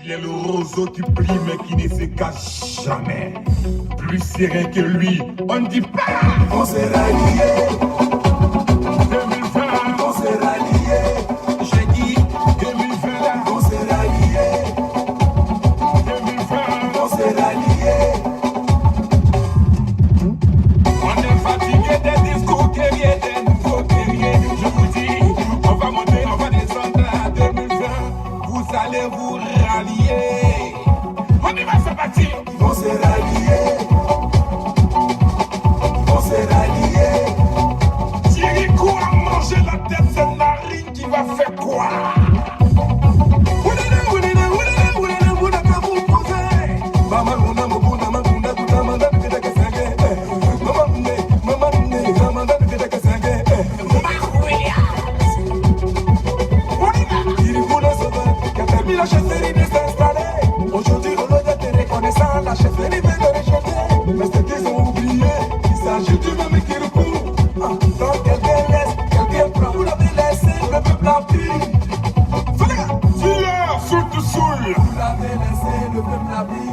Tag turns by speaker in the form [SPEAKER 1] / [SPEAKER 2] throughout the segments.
[SPEAKER 1] Il est le roseau qui plie mais qui ne se cache jamais. Plus serein que lui, on ne dit pas. On sera liés. 2020, on sera liés. J'ai dit 2020, on sera liés. 2020, on sera liés. On est fatigué des discours guerriers, des nouveaux guerriers. Je vous dis, on va monter, on va descendre à 2020. Vous allez vous rallier. On y va se bâtir. On s'est ralliés. On s'est ralliés. Thierry a mangé la tête, c'est Narine qui va faire quoi? La chefferie de s'installer. Aujourd'hui, au lieu d'être reconnaissant, la chefferie veut le rejeter. Mais ce qu'ils ont oublié, il s'agit du même Kirikou. Donc quelqu'un laisse, quelqu'un prend. Vous l'avez laissé, le peuple a pris. Dis-leur, soul. Vous l'avez laissé, le peuple a pris.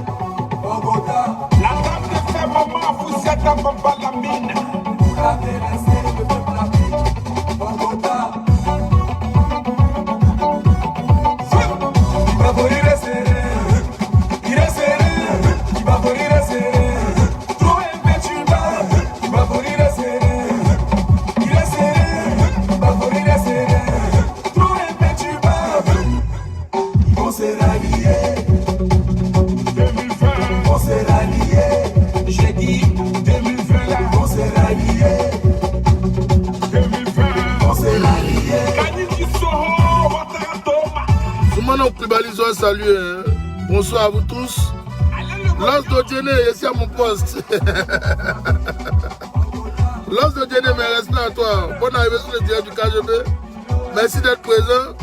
[SPEAKER 1] Bogota. La dame de fait maman, vous êtes à Bamba la mine. Vous l'avez laissé, le peuple a pris. Bogota.
[SPEAKER 2] Salut, hein. Bonsoir à vous tous. L'os de Djene, ici à mon poste. L'os de Djene, mes respects à toi. Bonne arrivée sur le direct du KGB. Merci d'être présent.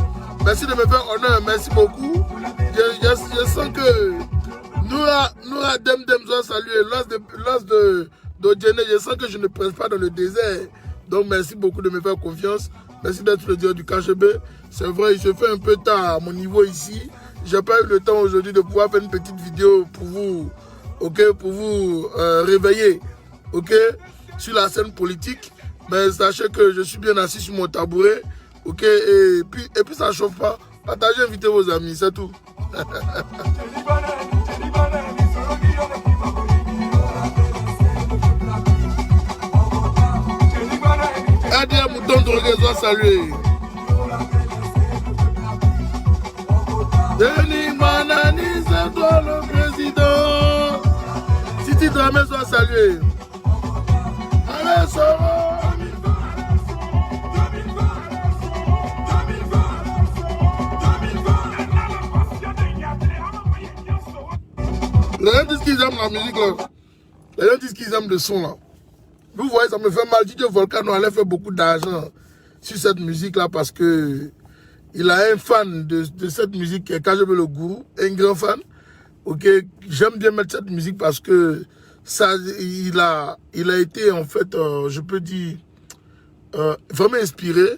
[SPEAKER 2] Merci de me faire honneur. Merci beaucoup. Je sens que Noura Demdem doit saluer. L'os de Djene, je sens que je ne presse pas dans le désert. Donc merci beaucoup de me faire confiance. Merci d'être sur le direct du KGB. C'est vrai, il se fait un peu tard à mon niveau ici. J'ai pas eu le temps aujourd'hui de pouvoir faire une petite vidéo pour vous, ok, pour vous réveiller, ok, sur la scène politique. Mais sachez que je suis bien assis sur mon tabouret, ok, et puis ça chauffe pas. Partagez, invitez vos amis, c'est tout. Adia Mouton Droguezois, salut. Denis Manani, c'est toi le président. Titi Dramé soit salué. Allez, Soro. Les gens disent qu'ils aiment la musique là. Les gens disent qu'ils aiment le son là. Vous voyez, ça me fait mal. DJ Volcano allait faire beaucoup d'argent sur cette musique là parce que il a un fan de cette musique qui est KGB le Gourou, un grand fan. Ok, j'aime bien mettre cette musique parce que ça, il a été en fait, je peux dire, vraiment inspiré.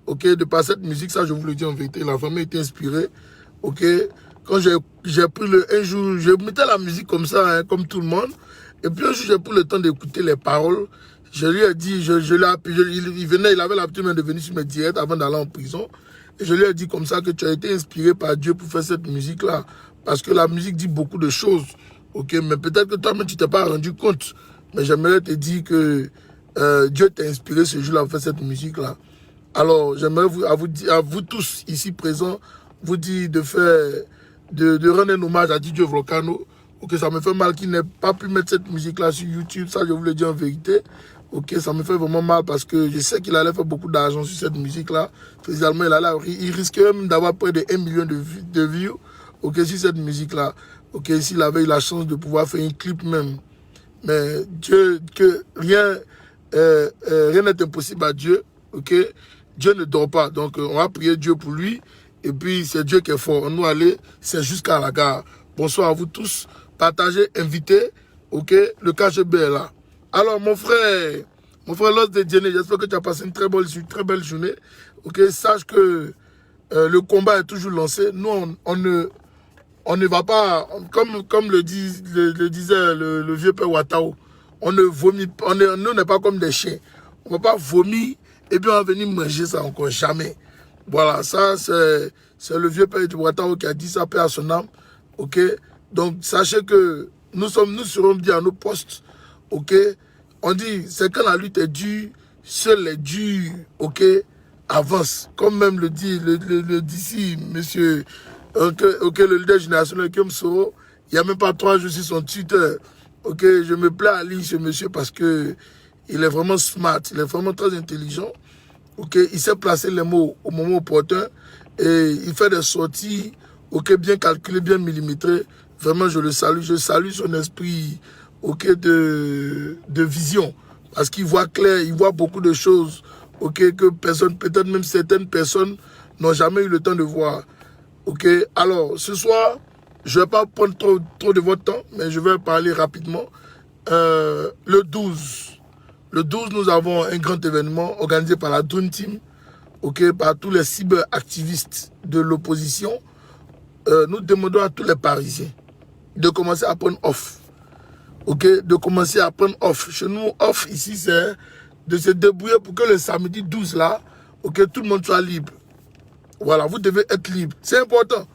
[SPEAKER 2] Ok, de par cette musique, ça je vous le dis en vérité, il a vraiment été inspiré. Ok, quand j'ai pris un jour, je mettais la musique comme ça, hein, comme tout le monde. Et puis un jour, j'ai pris le temps d'écouter les paroles. Je lui ai dit, il avait l'habitude de venir sur mes directs avant d'aller en prison. Et je lui ai dit comme ça que tu as été inspiré par Dieu pour faire cette musique-là. Parce que la musique dit beaucoup de choses. Ok, mais peut-être que toi-même, tu ne t'es pas rendu compte. Mais j'aimerais te dire que Dieu t'a inspiré ce jour-là pour faire cette musique-là. Alors, j'aimerais à vous tous ici présents, vous dire de rendre un hommage à DJ Volcano. Ok, ça me fait mal qu'il n'ait pas pu mettre cette musique-là sur YouTube. Ça, je vous le dis en vérité. Ok, ça me fait vraiment mal parce que je sais qu'il allait faire beaucoup d'argent sur cette musique-là. Spécialement, il risquait même d'avoir près de 1 million de views, ok, sur cette musique-là. Ok, s'il avait eu la chance de pouvoir faire un clip même. Mais rien n'est impossible à Dieu, ok. Dieu ne dort pas, donc on va prier Dieu pour lui. Et puis, c'est Dieu qui est fort. Nous aller, c'est jusqu'à la gare. Bonsoir à vous tous. Partagez, invitez, ok, le KGB est là. Alors, mon frère L'os de Djene, j'espère que tu as passé une très belle journée. Ok, sache que le combat est toujours lancé. Nous, on ne va pas, comme le disait le vieux père Ouattao, on ne vomit pas, nous n'est pas comme des chiens. On ne va pas vomir et puis on va venir manger ça encore, jamais. Voilà, ça c'est le vieux père Ouattao qui a dit ça, paix à son âme. Ok, donc sachez que nous serons bien à nos postes. Ok, on dit, c'est quand la lutte est dure, seul les durs, ok, avance. Comme même le dit d'ici, monsieur, le leader générationnel Guillaume Soro, il n'y a même pas 3 jours, je suis son tuteur. Ok, je me plais à lire ce monsieur parce que il est vraiment smart, il est vraiment très intelligent. Ok, il sait placer les mots au moment opportun et il fait des sorties, ok, bien calculées, bien millimétrées. Vraiment, je le salue. Je salue son esprit, ok, de vision. Parce qu'il voit clair, il voit beaucoup de choses, ok, que personne, peut-être même certaines personnes n'ont jamais eu le temps de voir. Ok, alors, ce soir, je ne vais pas prendre trop de votre temps, mais je vais parler rapidement. Le 12, nous avons un grand événement organisé par la Dream Team, ok, par tous les cyberactivistes de l'opposition. Nous demandons à tous les Parisiens de commencer à prendre off. Ok, de commencer à prendre off. Chez nous, off ici, c'est de se débrouiller pour que le samedi 12 là, ok, tout le monde soit libre. Voilà, vous devez être libre. C'est important.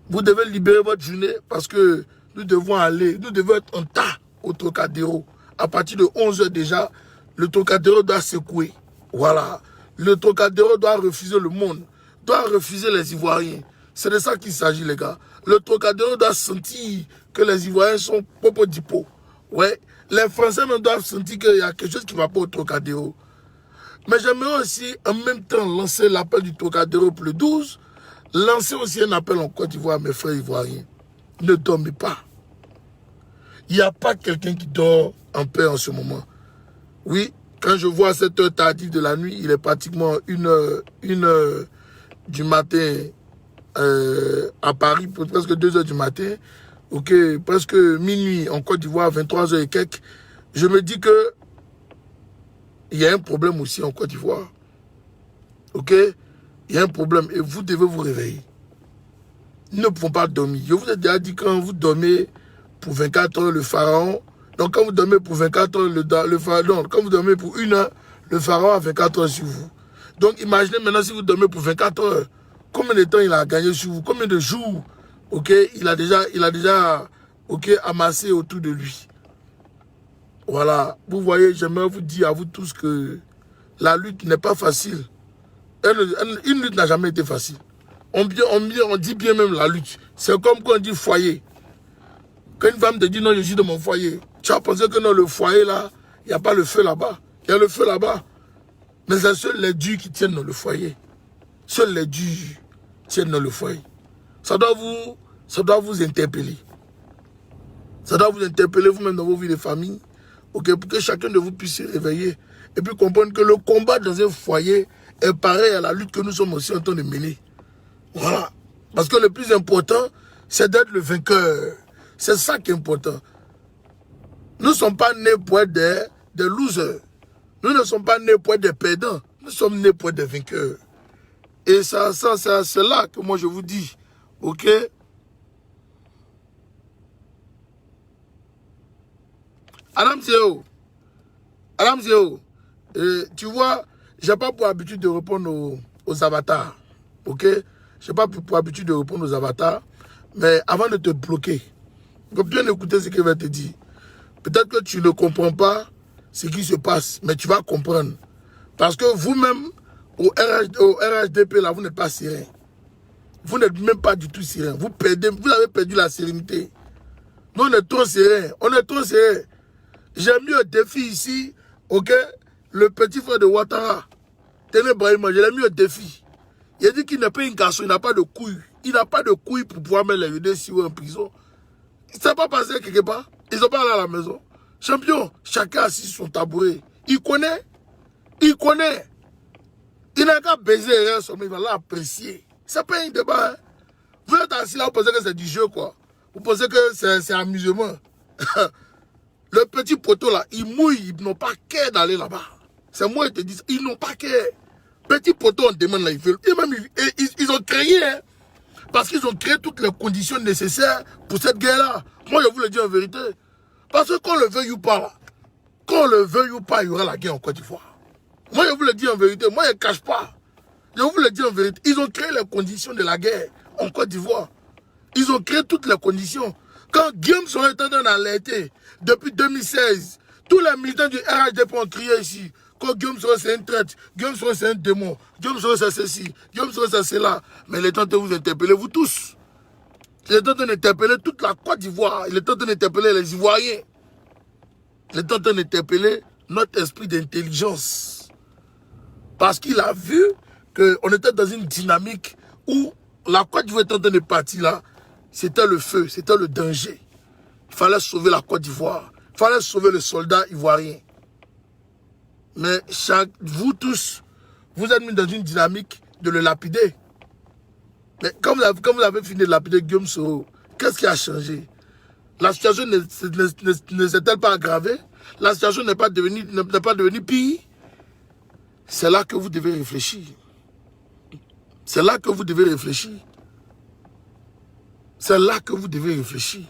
[SPEAKER 2] Vous devez libérer votre journée parce que nous devons être en tas au Trocadéro. À partir de 11 h déjà, le Trocadéro doit secouer. Voilà. Le Trocadéro doit refuser le monde, doit refuser les Ivoiriens. C'est de ça qu'il s'agit, les gars. Le Trocadéro doit sentir que les Ivoiriens sont popo dipo. Ouais. Les Français même doivent sentir qu'il y a quelque chose qui ne va pas au Trocadéro. Mais j'aimerais aussi en même temps lancer l'appel du Trocadéro pour le 12. Lancer aussi un appel en Côte d'Ivoire à mes frères ivoiriens. Ne dormez pas. Il n'y a pas quelqu'un qui dort en paix en ce moment. Oui, quand je vois cette heure tardive de la nuit, il est pratiquement 1 heure du matin à Paris, presque 2 h du matin. Ok, presque minuit en Côte d'Ivoire, 23 h et quelques. Je me dis que il y a un problème aussi en Côte d'Ivoire. Ok? Il y a un problème et vous devez vous réveiller. Nous ne pouvons pas dormir. Je vous ai déjà dit, quand vous dormez pour 24 heures, le pharaon... Donc quand vous dormez pour 24 heures, le pharaon... Quand vous dormez pour 1 heure, le pharaon a 24 heures sur vous. Donc imaginez maintenant si vous dormez pour 24 heures, combien de temps il a gagné sur vous? Combien de jours, ok, il a déjà ok, amassé autour de lui. Voilà. Vous voyez, j'aimerais vous dire à vous tous que la lutte n'est pas facile. Une lutte n'a jamais été facile. On dit bien même la lutte. C'est comme quand on dit foyer. Quand une femme te dit non, je suis dans mon foyer, tu as pensé que non, le foyer là, il n'y a pas le feu là-bas. Il y a le feu là-bas. Mais c'est seuls les durs qui tiennent dans le foyer. Seuls les durs tiennent dans le foyer. Ça doit vous interpeller. Ça doit vous interpeller vous-même dans vos vies de famille. Ok, pour que chacun de vous puisse se réveiller. Et puis comprendre que le combat dans un foyer est pareil à la lutte que nous sommes aussi en train de mener. Voilà. Parce que le plus important, c'est d'être le vainqueur. C'est ça qui est important. Nous ne sommes pas nés pour être des losers. Nous ne sommes pas nés pour être des perdants. Nous sommes nés pour être des vainqueurs. Et c'est là que moi je vous dis, ok? Adam Zéo, tu vois, je n'ai pas pour habitude de répondre aux avatars, ok? Je n'ai pas pour habitude de répondre aux avatars, mais avant de te bloquer, il faut bien écouter ce qu'il va te dire. Peut-être que tu ne comprends pas ce qui se passe, mais tu vas comprendre. Parce que vous-même, au RHDP, là, vous n'êtes pas serein. Vous n'êtes même pas du tout serein. Vous avez perdu la sérénité. Nous, on est trop serein. On est trop serein. J'ai mis un défi ici, ok? Le petit frère de Ouattara, Téné Brahima, je l'ai mis au défi. Il a dit qu'il n'est pas un garçon, il n'a pas de couilles. Il n'a pas de couilles pour pouvoir mettre les UDC en prison. Ça n'a pas passé quelque part. Ils sont pas allés à la maison. Champion, chacun assis sur son tabouret. Il connaît. Il connaît. Il n'a qu'à baiser rien sur lui, il va l'apprécier. C'est pas un débat. Hein. Vous êtes assis là, vous pensez que c'est du jeu, quoi. Vous pensez que c'est amusement. Le petit poteau là, ils mouillent, ils n'ont pas qu'à d'aller là-bas. C'est moi qui te dis, ils n'ont pas qu'à. Petit poteau, on demande là, ils ont créé, hein. Parce qu'ils ont créé toutes les conditions nécessaires pour cette guerre-là. Moi, je vous le dis en vérité. Parce que qu'on le veuille ou pas, qu'on le veuille ou pas, il y aura la guerre en Côte d'Ivoire. Moi, je vous le dis en vérité. Moi, je ne cache pas. Je vous le dis en vérité. Ils ont créé les conditions de la guerre en Côte d'Ivoire. Ils ont créé toutes les conditions. Quand Guillaume Soro était en alerté, depuis 2016, tous les militants du RHDP ont crié ici. Quand Guillaume Soro c'est une traite, Guillaume Soro c'est un démon, Guillaume Soro c'est ceci, Guillaume Soro c'est cela. Mais il est temps de vous interpeller, vous tous. Il est temps d'interpeller toute la Côte d'Ivoire. Il est temps d'interpeller les Ivoiriens. Il est temps d'interpeller notre esprit d'intelligence. Parce qu'il a vu qu'on était dans une dynamique où la Côte d'Ivoire était en train de partir là. C'était le feu, c'était le danger. Il fallait sauver la Côte d'Ivoire. Il fallait sauver le soldat ivoirien. Mais vous tous, vous êtes mis dans une dynamique de le lapider. Mais comme vous avez fini de lapider Guillaume Soro, qu'est-ce qui a changé? La situation ne s'est-elle pas aggravée? La situation n'est pas devenue pire? C'est là que vous devez réfléchir. C'est là que vous devez réfléchir. C'est là que vous devez réfléchir.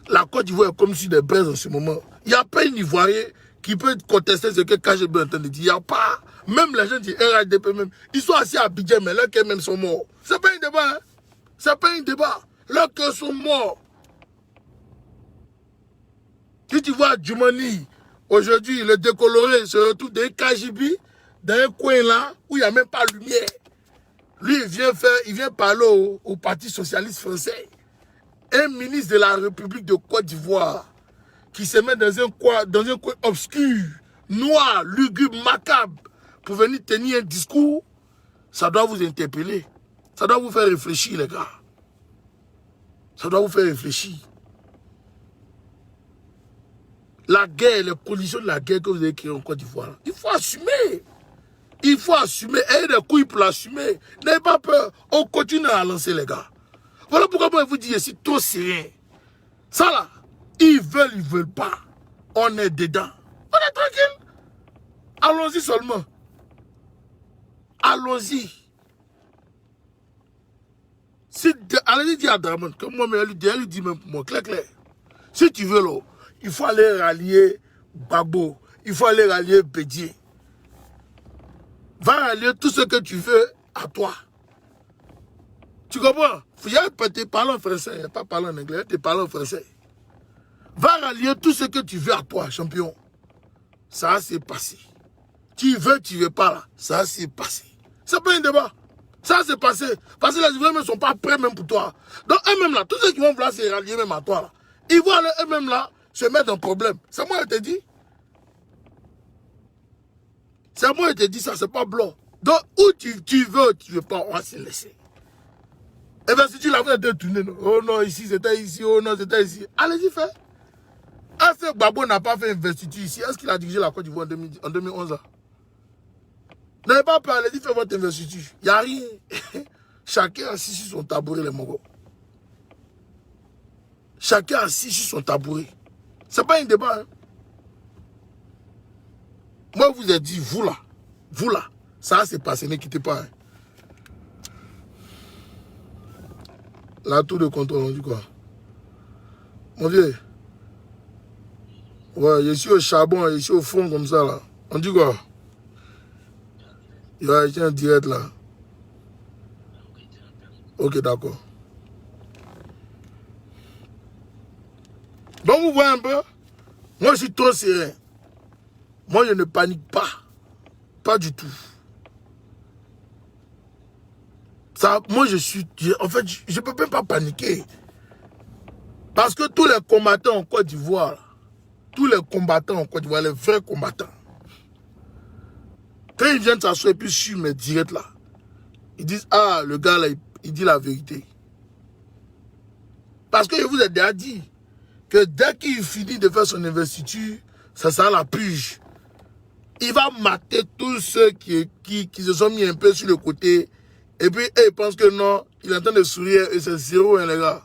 [SPEAKER 2] La Côte d'Ivoire est comme sur des braises en ce moment. Il n'y a pas un Ivoirien qui peut contester ce que KGB est en train de dire. Il n'y a pas. Même les gens du RHDP même. Ils sont assis à Abidjan, mais leurs cœurs même sont morts. Ce n'est pas un débat. Hein? Ce n'est pas un débat. Leurs cœurs sont morts. Si tu vois Djoumani, aujourd'hui, le décoloré se retrouve dans un KGB, dans un coin là, où il n'y a même pas de lumière. Lui, il vient parler au Parti Socialiste Français. Un ministre de la République de Côte d'Ivoire qui se met dans un coin obscur, noir, lugubre, macabre, pour venir tenir un discours, ça doit vous interpeller. Ça doit vous faire réfléchir, les gars. Ça doit vous faire réfléchir. La guerre, les conditions de la guerre que vous avez créées en Côte d'Ivoire, il faut assumer. Il faut assumer. Ayez des couilles pour l'assumer. N'ayez pas peur. On continue à lancer, les gars. Voilà pourquoi moi, je vous dis, ici, tout c'est rien. Ça là, ils veulent pas. On est dedans. On est tranquille. Allons-y seulement. Allons-y. Allez-y dire à Draman, comme moi, elle lui dit même pour moi, clair. Si tu veux, là, il faut aller rallier Gbagbo. Il faut aller rallier Bédié. Va rallier tout ce que tu veux à toi. Tu comprends? Il y a te parler en français, il n'y a pas parler en anglais, te parler en français. Va rallier tout ce que tu veux à toi, champion. Ça s'est passé. Tu veux pas là. Ça s'est passé. C'est pas un débat. Ça s'est passé. Parce que les Ivoiriens ne sont pas prêts même pour toi. Donc eux-mêmes là, tous ceux qui vont vouloir se rallier même à toi là, ils vont aller eux-mêmes là se mettre en problème. C'est moi qui te dis. C'est moi qui te dis ça, c'est pas blanc. Donc où tu veux pas, on va se laisser. Et bien si tu l'as fait détourner, oh non, ici c'était ici, oh non, c'était ici. Allez-y, fais. Est-ce que Gbagbo n'a pas fait investiture ici? Est-ce qu'il a dirigé la Côte d'Ivoire en 2011 là? N'avez pas peur, allez-y, faites votre investiture. Il n'y a rien. Chacun assis sur son tabouret, les Mongols. Chacun assis sur son tabouret. Ce n'est pas un débat. Hein? Moi, je vous ai dit, vous là, ça s'est passé, ne quittez pas. Hein? La tour de contrôle, on dit quoi? Mon vieux. Ouais, je suis au charbon, je suis au fond comme ça là. On dit quoi? Il va être en direct là. Ok, d'accord. Donc vous voyez un peu, moi je suis trop serein. Moi je ne panique pas. Pas du tout. Ça, moi en fait, je ne peux même pas paniquer. Parce que tous les combattants en Côte d'Ivoire, les vrais combattants, quand ils viennent s'asseoir et puis sur mes directs là, ils disent, ah, le gars là, il dit la vérité. Parce que je vous ai déjà dit que dès qu'il finit de faire son investiture, ça sera la purge. Il va mater tous ceux qui se sont mis un peu sur le côté. Et puis, ils pensent que non, il est en train de sourire et c'est zéro, hein, les gars.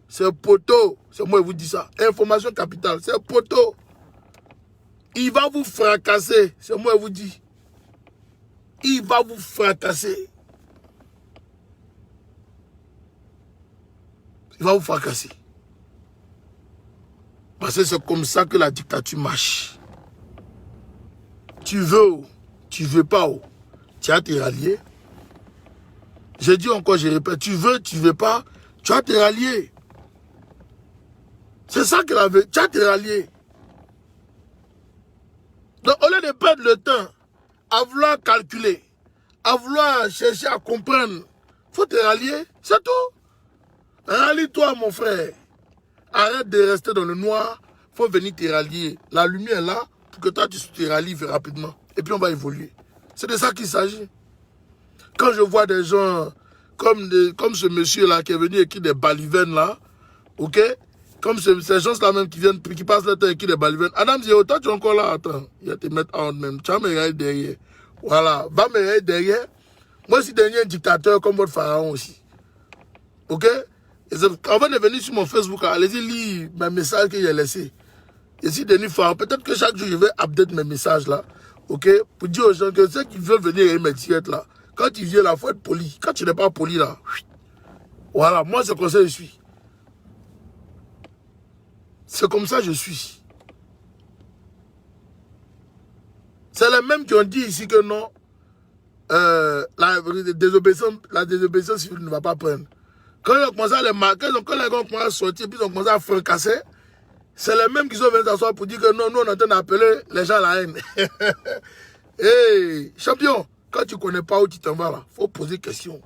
[SPEAKER 2] C'est poteau. C'est moi qui vous dis ça. Information capitale, c'est poteau. Il va vous fracasser. C'est moi qui vous dis. Il va vous fracasser. Il va vous fracasser. Parce que c'est comme ça que la dictature marche. Tu veux, tu veux pas, tu as tes ralliés. Je dis encore, je répète, tu veux pas, tu as tes ralliés. C'est ça que la vérité, tu as tes ralliés. Donc, au lieu de perdre le temps à vouloir calculer, à vouloir chercher à comprendre, il faut te rallier, c'est tout. Rallie-toi, mon frère. Arrête de rester dans le noir, il faut venir te rallier. La lumière est là pour que toi, tu te rallies rapidement. Et puis, on va évoluer. C'est de ça qu'il s'agit. Quand je vois des gens comme ce monsieur-là qui est venu écrire des balivernes là, ok? Comme ces gens-là même qui passent le temps à écrire des balivernes. Adam dit, oh, toi tu es encore là, attends, il va te mettre en même. Tu vas me regarder derrière. Voilà, va me regarder derrière. Moi, je suis devenu un dictateur comme votre pharaon aussi. Ok? Avant de venir sur mon Facebook, allez-y lire mes messages que j'ai laissés. Je suis devenu pharaon. Peut-être que chaque jour, je vais update mes messages là. Ok? Pour dire aux gens que ceux qui veulent venir et mes tirettes là, quand tu viens là, il faut être poli. Quand tu n'es pas poli là, voilà, moi c'est comme ça que je suis. C'est comme ça que je suis. C'est les mêmes qui ont dit ici que non, la désobéissance civile ne va pas prendre. Quand ils ont commencé à les marquer, quand les gars ont commencé à sortir, puis ils ont commencé à fracasser, c'est les mêmes qui sont venus s'asseoir pour dire que non, nous on est en train d'appeler les gens à la haine. Hey, champion, quand tu ne connais pas où tu t'en vas là, il faut poser question.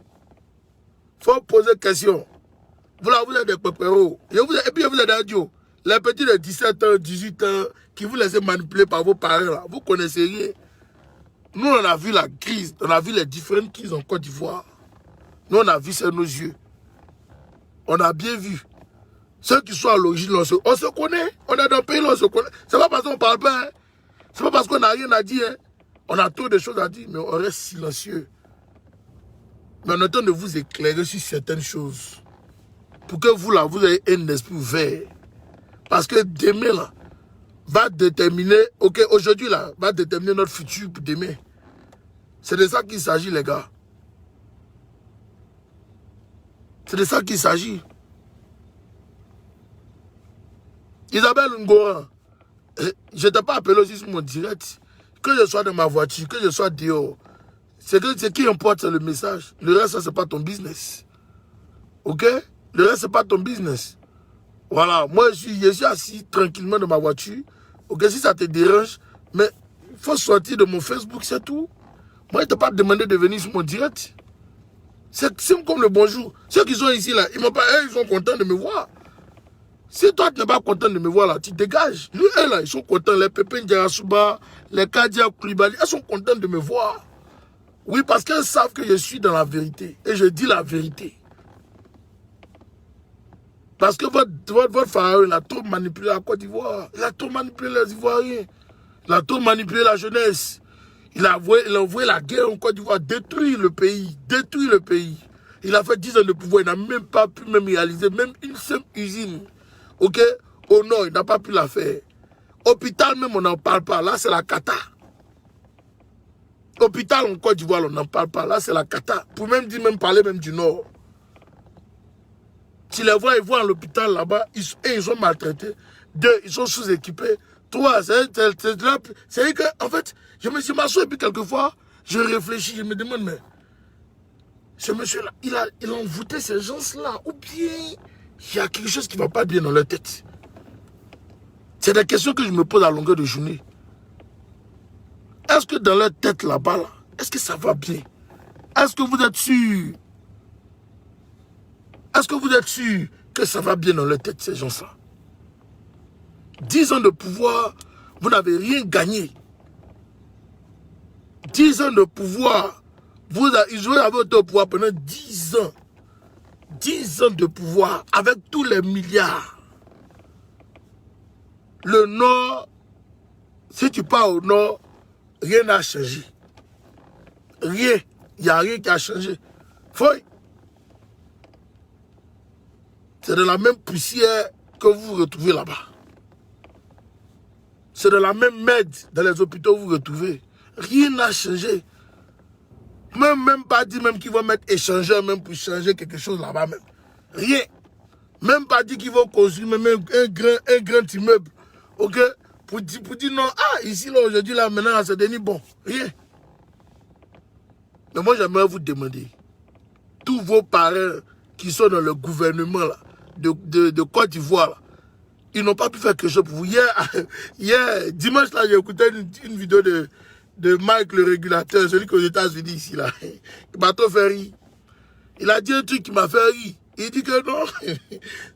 [SPEAKER 2] Il faut poser question. Vous là, vous êtes des pépéros. Et puis vous êtes des idiots. Les petits de 17 ans, 18 ans, qui vous laissez manipuler par vos parents là, vous connaissez rien. Nous, on a vu la crise, on a vu les différentes crises en Côte d'Ivoire. Nous, on a vu ça nos yeux. On a bien vu. Ceux qui sont à l'origine, on se connaît. On est dans le pays, on se connaît. C'est pas parce qu'on ne parle pas. Hein. C'est pas parce qu'on n'a rien à dire. Hein. On a trop de choses à dire, mais on reste silencieux. Mais on est en train de vous éclairer sur certaines choses. Pour que vous, là, vous ayez un esprit ouvert. Parce que demain, là, va déterminer, ok, aujourd'hui, là, va déterminer notre futur pour demain. C'est de ça qu'il s'agit, les gars. C'est de ça qu'il s'agit. Isabelle Ngoran, je ne t'ai pas appelé aussi sur mon direct. Que je sois dans ma voiture, que je sois dehors. Ce qui importe, c'est le message. Le reste, ça, c'est pas ton business. Ok? Le reste, c'est pas ton business. Voilà. Moi, je suis assis tranquillement dans ma voiture. Ok? Si ça te dérange, mais il faut sortir de mon Facebook, c'est tout. Moi, je ne t'ai pas demandé de venir sur mon direct. C'est comme le bonjour. Ceux qui sont ici, là, ils sont contents de me voir. Si toi, tu n'es pas content de me voir, là, tu dégages. Lui, eux, là, ils sont contents. Les Pépin Diarasuba, les Kadia Koulibaly, ils sont contents de me voir. Oui, parce qu'ils savent que je suis dans la vérité. Et je dis la vérité. Parce que votre pharaon, il a trop manipulé la Côte d'Ivoire. Il a trop manipulé les Ivoiriens. Il a trop manipulé la jeunesse. Il a envoyé la guerre en Côte d'Ivoire, détruire le pays. Détruire le pays. Il a fait 10 ans de pouvoir. Il n'a même pas pu même réaliser même une seule usine. Ok? Au nord, il n'a pas pu la faire. Hôpital même, on n'en parle pas. Là, c'est la cata. Hôpital en Côte d'Ivoire, on n'en parle pas. Là, c'est la cata. Pour même dire, même parler même du nord. Tu les vois, ils voient à l'hôpital là-bas, ils sont maltraités. 2, ils sont sous-équipés. 3, c'est que, en fait, je m'assois et puis quelquefois, je réfléchis, je me demande, mais ce monsieur-là, il a envoûté ces gens-là, ou bien il y a quelque chose qui ne va pas bien dans leur tête. C'est des questions que je me pose à longueur de journée. Est-ce que dans leur tête là-bas, là, est-ce que ça va bien? Est-ce que vous êtes sûr? Est-ce que vous êtes sûr que ça va bien dans leur tête, ces gens-là? 10 ans de pouvoir, vous n'avez rien gagné. 10 ans de pouvoir, ils avaient été au pouvoir pendant 10 ans. 10 ans de pouvoir avec tous les milliards. Le Nord, si tu pars au Nord, rien n'a changé. Rien. Il n'y a rien qui a changé. Foy. C'est de la même poussière que vous retrouvez là-bas. C'est de la même merde dans les hôpitaux que vous retrouvez. Rien n'a changé. Même pas dit même qu'ils vont mettre échangeur même pour changer quelque chose là-bas même. Rien. Même pas dit qu'ils vont construire même un grand immeuble. Ok? Pour dire non, ah, ici, là, aujourd'hui, là, maintenant, à Saint-Denis, bon, rien. Mais moi, j'aimerais vous demander, tous vos parents qui sont dans le gouvernement là, de Côte d'Ivoire, là, ils n'ont pas pu faire quelque chose pour vous. Hier dimanche, là, j'ai écouté une vidéo de Mike, le régulateur, celui qui est aux États-Unis, ici, là. Il m'a trop fait rire. Il a dit un truc qui m'a fait rire. Il dit que non,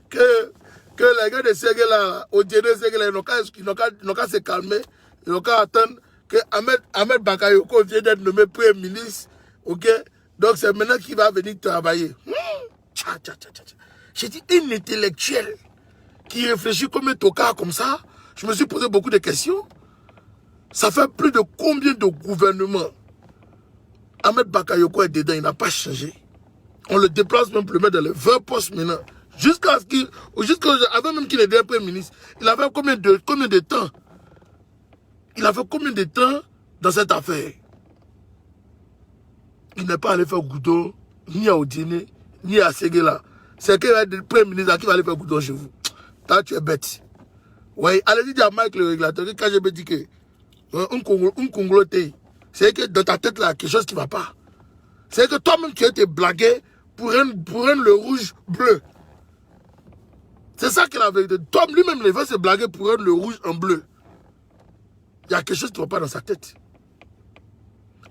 [SPEAKER 2] que les gars de Séguéla, au Dieu de Séguéla, ils n'ont qu'à se calmer, ils n'ont qu'à attendre que Ahmed Bakayoko vient d'être nommé Premier ministre, ok? Donc c'est maintenant qu'il va venir travailler. J'ai dit, un intellectuel qui réfléchit comme un tocard comme ça, je me suis posé beaucoup de questions. Ça fait plus de combien de gouvernements Ahmed Bakayoko est dedans, il n'a pas changé. On le déplace même pour le mettre dans les 20 postes maintenant. Avant même qu'il ait été Premier ministre, il avait combien de temps? Il a fait combien de temps dans cette affaire? Il n'est pas allé faire goudon, ni à Odiné, ni à Séguéla. C'est qu'il va être le Premier ministre qui va aller faire goudon chez vous. Toi, tu es bête. Oui, allez-y dire à Mike le régulateur, quand je me dis que un Congolais, c'est que dans ta tête là, quelque chose qui ne va pas. C'est que toi-même, tu as été blagué pour rendre le rouge bleu. C'est ça qu'il avait dit. Tom lui-même, il veut se blaguer pour rendre le rouge en bleu. Il y a quelque chose qui ne va pas dans sa tête.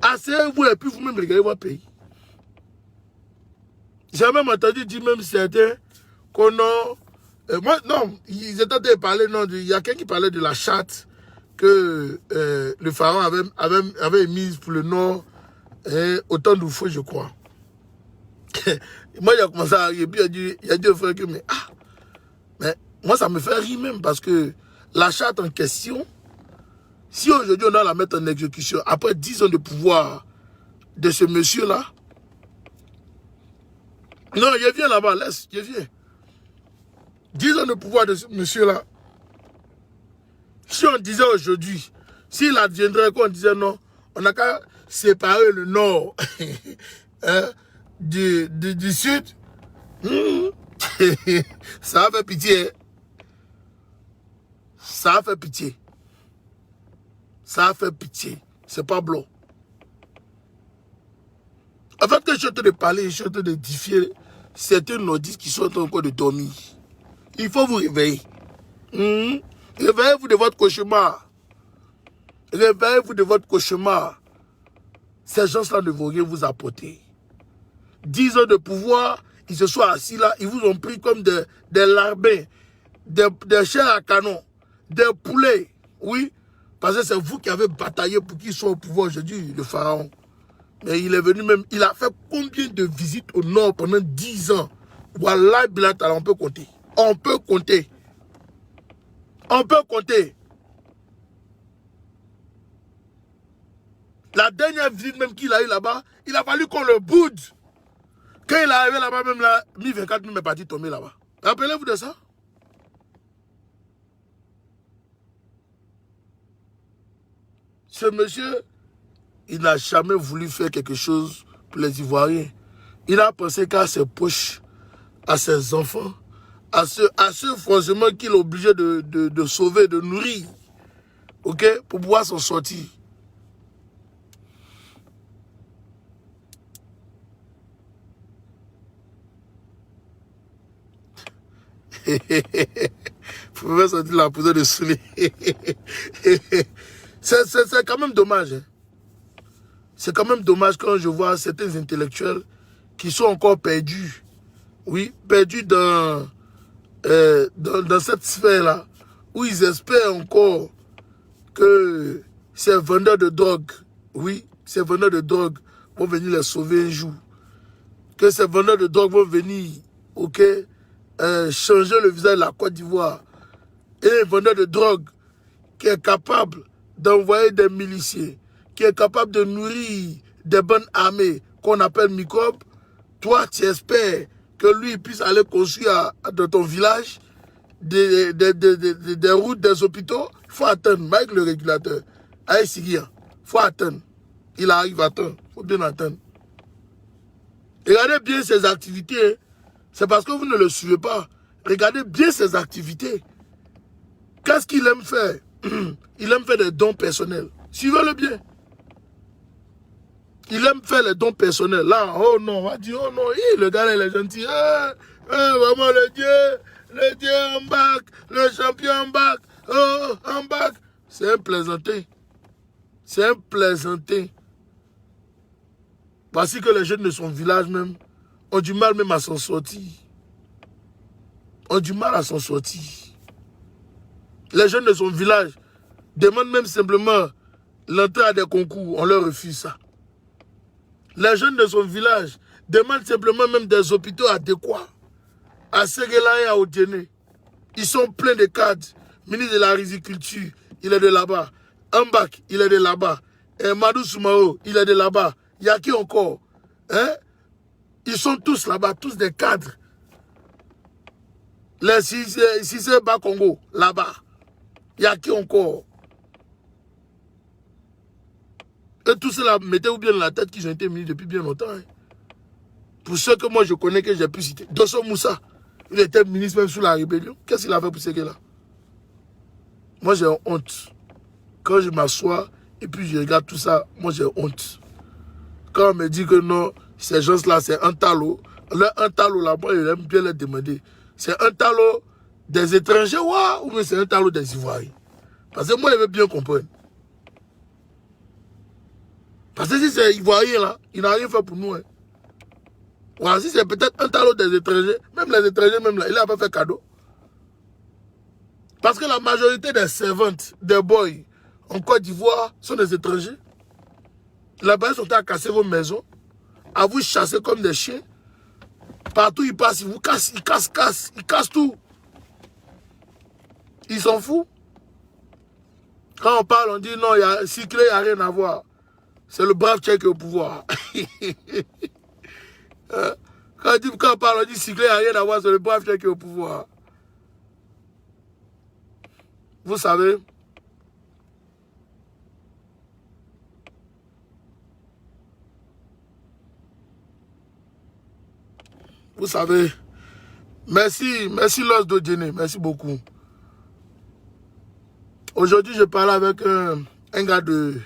[SPEAKER 2] Asseyez-vous et puis vous-même regardez votre pays. J'ai même entendu dire même certains qu'on a... moi, non, ils étaient en train de parler, non, il y a quelqu'un qui parlait de la charte que le pharaon avait mise pour le Nord au temps d'Oufou, je crois. Moi, il a commencé à rire, et puis il a dit au frère que, mais moi, ça me fait rire même, parce que la charte en question, si aujourd'hui on a la mettre en exécution, après 10 ans de pouvoir de ce monsieur-là, non, je viens là-bas, laisse, je viens. 10 ans de pouvoir de ce monsieur-là, si on disait aujourd'hui, s'il adviendrait qu'on disait non, on n'a qu'à séparer le Nord du Sud, ça a fait pitié. Ça a fait pitié. Ça a fait pitié. C'est pas blanc. En fait, que je suis en train de parler, je suis en train de défier certains nordistes qui sont encore de dormir. Il faut vous réveiller. Réveillez-vous de votre cauchemar. Réveillez-vous de votre cauchemar. Ces gens-là ne vont rien vous apporter. 10 ans de pouvoir, ils se sont assis là, ils vous ont pris comme des larbins, des chairs à canon, des poulets. Oui, parce que c'est vous qui avez bataillé pour qu'ils soient au pouvoir aujourd'hui, le pharaon. Mais il est venu même, il a fait combien de visites au nord pendant 10 ans? Wallah, Bilatal, on peut compter. On peut compter. On peut compter. La dernière visite même qu'il a eu là-bas, il a fallu qu'on le boude. Quand il est arrivé là-bas, même là, 1024 000 est parti tomber là-bas. Rappelez-vous de ça? Ce monsieur, il n'a jamais voulu faire quelque chose pour les Ivoiriens. Il a pensé qu'à ses poches, à ses enfants, à ceux forcément qu'il est obligé de sauver, de nourrir, ok, pour pouvoir s'en sortir. Vous pouvez sentir la poussière de soulier. C'est quand même dommage. Hein. C'est quand même dommage quand je vois certains intellectuels qui sont encore perdus. Oui, perdus dans cette sphère-là, où ils espèrent encore que ces vendeurs de drogue, oui, ces vendeurs de drogue vont venir les sauver un jour. Que ces vendeurs de drogue vont venir, ok, changer le visage de la Côte d'Ivoire. Et un vendeur de drogue qui est capable d'envoyer des miliciens, qui est capable de nourrir des bonnes armées qu'on appelle microbes, toi tu espères que lui puisse aller construire dans ton village des routes, des hôpitaux. Il faut attendre, Mike le régulateur, allez Syria, il faut attendre. Il arrive à temps, il faut bien attendre. Regardez bien ses activités, c'est parce que vous ne le suivez pas. Regardez bien ses activités. Qu'est-ce qu'il aime faire? Il aime faire des dons personnels. Suivez-le bien. Il aime faire les dons personnels. Là, oh non, on va dire, oh non, le gars, il est gentil. Vraiment, le Dieu en bac, le champion en bac, oh, en bac. C'est un plaisantin. C'est un plaisantin. Voici que les jeunes de son village même ont du mal même à s'en sortir. Ont du mal à s'en sortir. Les jeunes de son village demandent même simplement l'entrée à des concours. On leur refuse ça. Les jeunes de son village demandent simplement même des hôpitaux adéquats. À Séguéla et à Odiéné. Ils sont pleins de cadres. Ministre de la Riziculture, il est de là-bas. Ambak, il est de là-bas. Madou Soumao, il est de là-bas. Il y a qui encore? Hein? Ils sont tous là-bas, tous des cadres. Les Cissé Bas Congo, là-bas. Il y a qui encore? Et tout cela, mettez-vous bien dans la tête qu'ils ont été mis depuis bien longtemps. Hein. Pour ceux que moi je connais, que j'ai pu citer. Dosso Moussa, il était ministre même sous la rébellion. Qu'est-ce qu'il a fait pour ce gars-là? Moi j'ai honte. Quand je m'assois et puis je regarde tout ça, moi j'ai honte. Quand on me dit que non, ces gens-là c'est un talo. Un talo là, moi j'aime bien les demander. C'est un talo des étrangers ou bien c'est un talo des Ivoiriens? Parce que moi je veux bien comprendre. Parce que si c'est Ivoirien là, il n'a rien fait pour nous. Hein. Voilà, si c'est peut-être un talon des étrangers, même les étrangers, même là, il n'a pas fait cadeau. Parce que la majorité des servantes, des boys en Côte d'Ivoire sont des étrangers. Là-bas, ils sont à casser vos maisons, à vous chasser comme des chiens. Partout ils passent, ils vous cassent, ils cassent tout. Ils s'en foutent. Quand on parle, on dit non, il y a Cyclé, il n'y a rien à voir. C'est le brave tchèque au pouvoir. Quand on parle, on dit Cyclé, il n'y a rien à voir, c'est le brave tchèque au pouvoir. Vous savez, merci Los Dodjene, merci beaucoup. Aujourd'hui, je parlais avec un gars de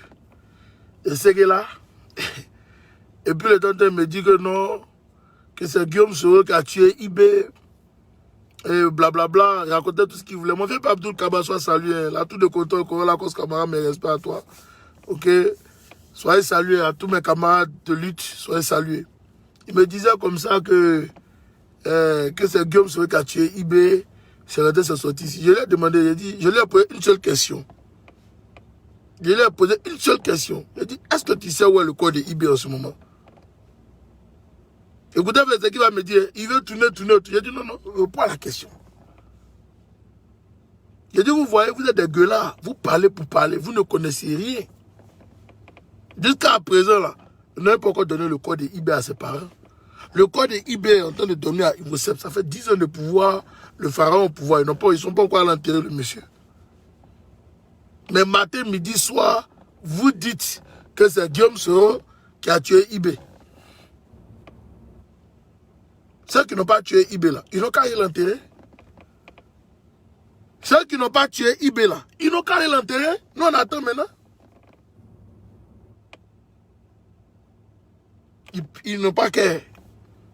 [SPEAKER 2] Séguéla. Et puis le tonton me dit que non, que c'est Guillaume Soro qui a tué Ibé. Et blablabla, il racontait tout ce qu'il voulait. Mon frère Abdoul Kaba soit salué. La tour de contrôle, la cause camarade, mes respects à toi. Ok? Soyez salués à tous mes camarades de lutte, soyez salués. Il me disait comme ça que c'est Guillaume Soro qui a tué Ibé. C'est resté sorti ici. Je lui ai demandé, je lui ai posé une seule question. Je lui ai posé une seule question. Il a dit, est-ce que tu sais où est le corps de Ibé en ce moment? Écoutez, ce qu'il va me dire, il veut tourner. J'ai dit, non, réponds à la question. J'ai dit, vous voyez, vous êtes des gueulards, vous parlez pour parler, vous ne connaissez rien. Jusqu'à présent, là, vous n'avez pas encore donné le corps de Ibé à ses parents. Le corps de Ibé est en train de dormir à Ivosep. Ça fait 10 ans de pouvoir, le pharaon au pouvoir. Ils ne sont pas encore à l'enterrer, le monsieur. Mais matin, midi, soir, vous dites que c'est Guillaume Soro qui a tué Ibé. Ceux qui n'ont pas tué Ibé là, ils n'ont qu'à aller l'enterrer. Ceux qui n'ont pas tué Ibé là, ils n'ont qu'à aller l'enterrer. Nous on attend maintenant. Ils n'ont pas qu'à.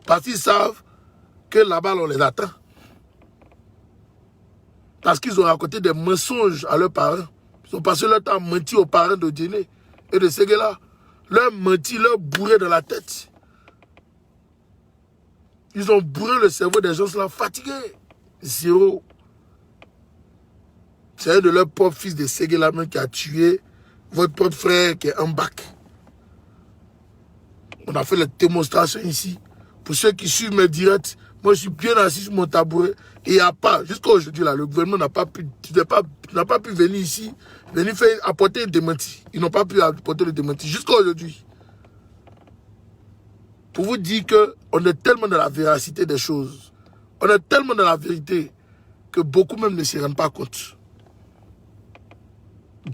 [SPEAKER 2] Parce qu'ils savent que là-bas on les attend. Parce qu'ils ont raconté des mensonges à leurs parents. Ils ont passé leur temps à mentir aux parents de Djéné et de Séguéla. Leur mentir, leur bourré dans la tête. Ils ont bourré le cerveau des gens là fatigués. Zéro. C'est un de leurs propres fils de Séguéla qui a tué votre propre frère qui est en bac. On a fait les démonstrations ici. Pour ceux qui suivent mes directs, moi je suis bien assis sur mon tabouret. Et il n'y a pas, jusqu'à aujourd'hui, le gouvernement n'a pas pu venir ici, apporter le démenti. Ils n'ont pas pu apporter le démenti jusqu'à aujourd'hui. Pour vous dire qu'on est tellement dans la véracité des choses, on est tellement dans la vérité que beaucoup même ne se rendent pas compte.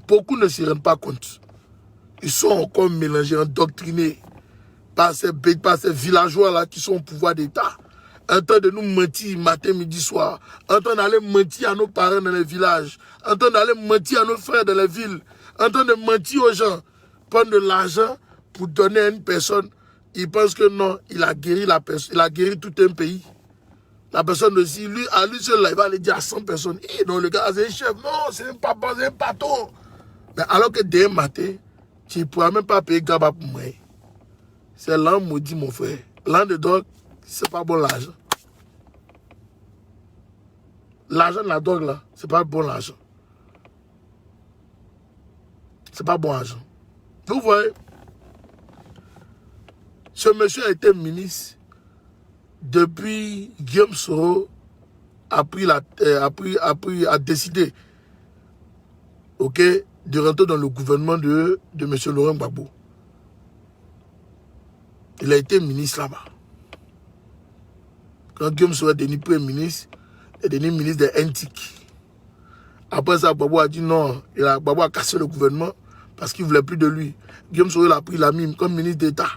[SPEAKER 2] Beaucoup ne se rendent pas compte. Ils sont encore mélangés, endoctrinés par ces villageois-là qui sont au pouvoir d'État. en train de nous mentir matin, midi, soir, en train d'aller mentir à nos parents dans les villages, en train d'aller mentir à nos frères dans les villes, en train de mentir aux gens, prendre de l'argent pour donner à une personne. Il pense que non, il a guéri la personne, il a guéri tout un pays. La personne aussi, lui, à lui seul, là, il va aller dire à 100 personnes, eh non, le gars, c'est un chef, non, c'est un papa, c'est un patron. Mais alors que dès matin, tu ne pourras même pas payer Gaba pour moi. C'est l'âme maudit, mon frère. L'âme de drogue, c'est pas bon l'argent. L'argent de la drogue, là, c'est pas bon l'argent. C'est pas bon argent. Vous voyez, ce monsieur a été ministre depuis Guillaume Soro a décidé, ok, de rentrer dans le gouvernement de M. Laurent Gbagbo. Il a été ministre là-bas. Quand Guillaume Soro est devenu premier ministre, il est devenu ministre des NTIC. Après ça, Gbagbo a dit non, Gbagbo a cassé le gouvernement parce qu'il ne voulait plus de lui. Guillaume Soro a pris la mime comme ministre d'État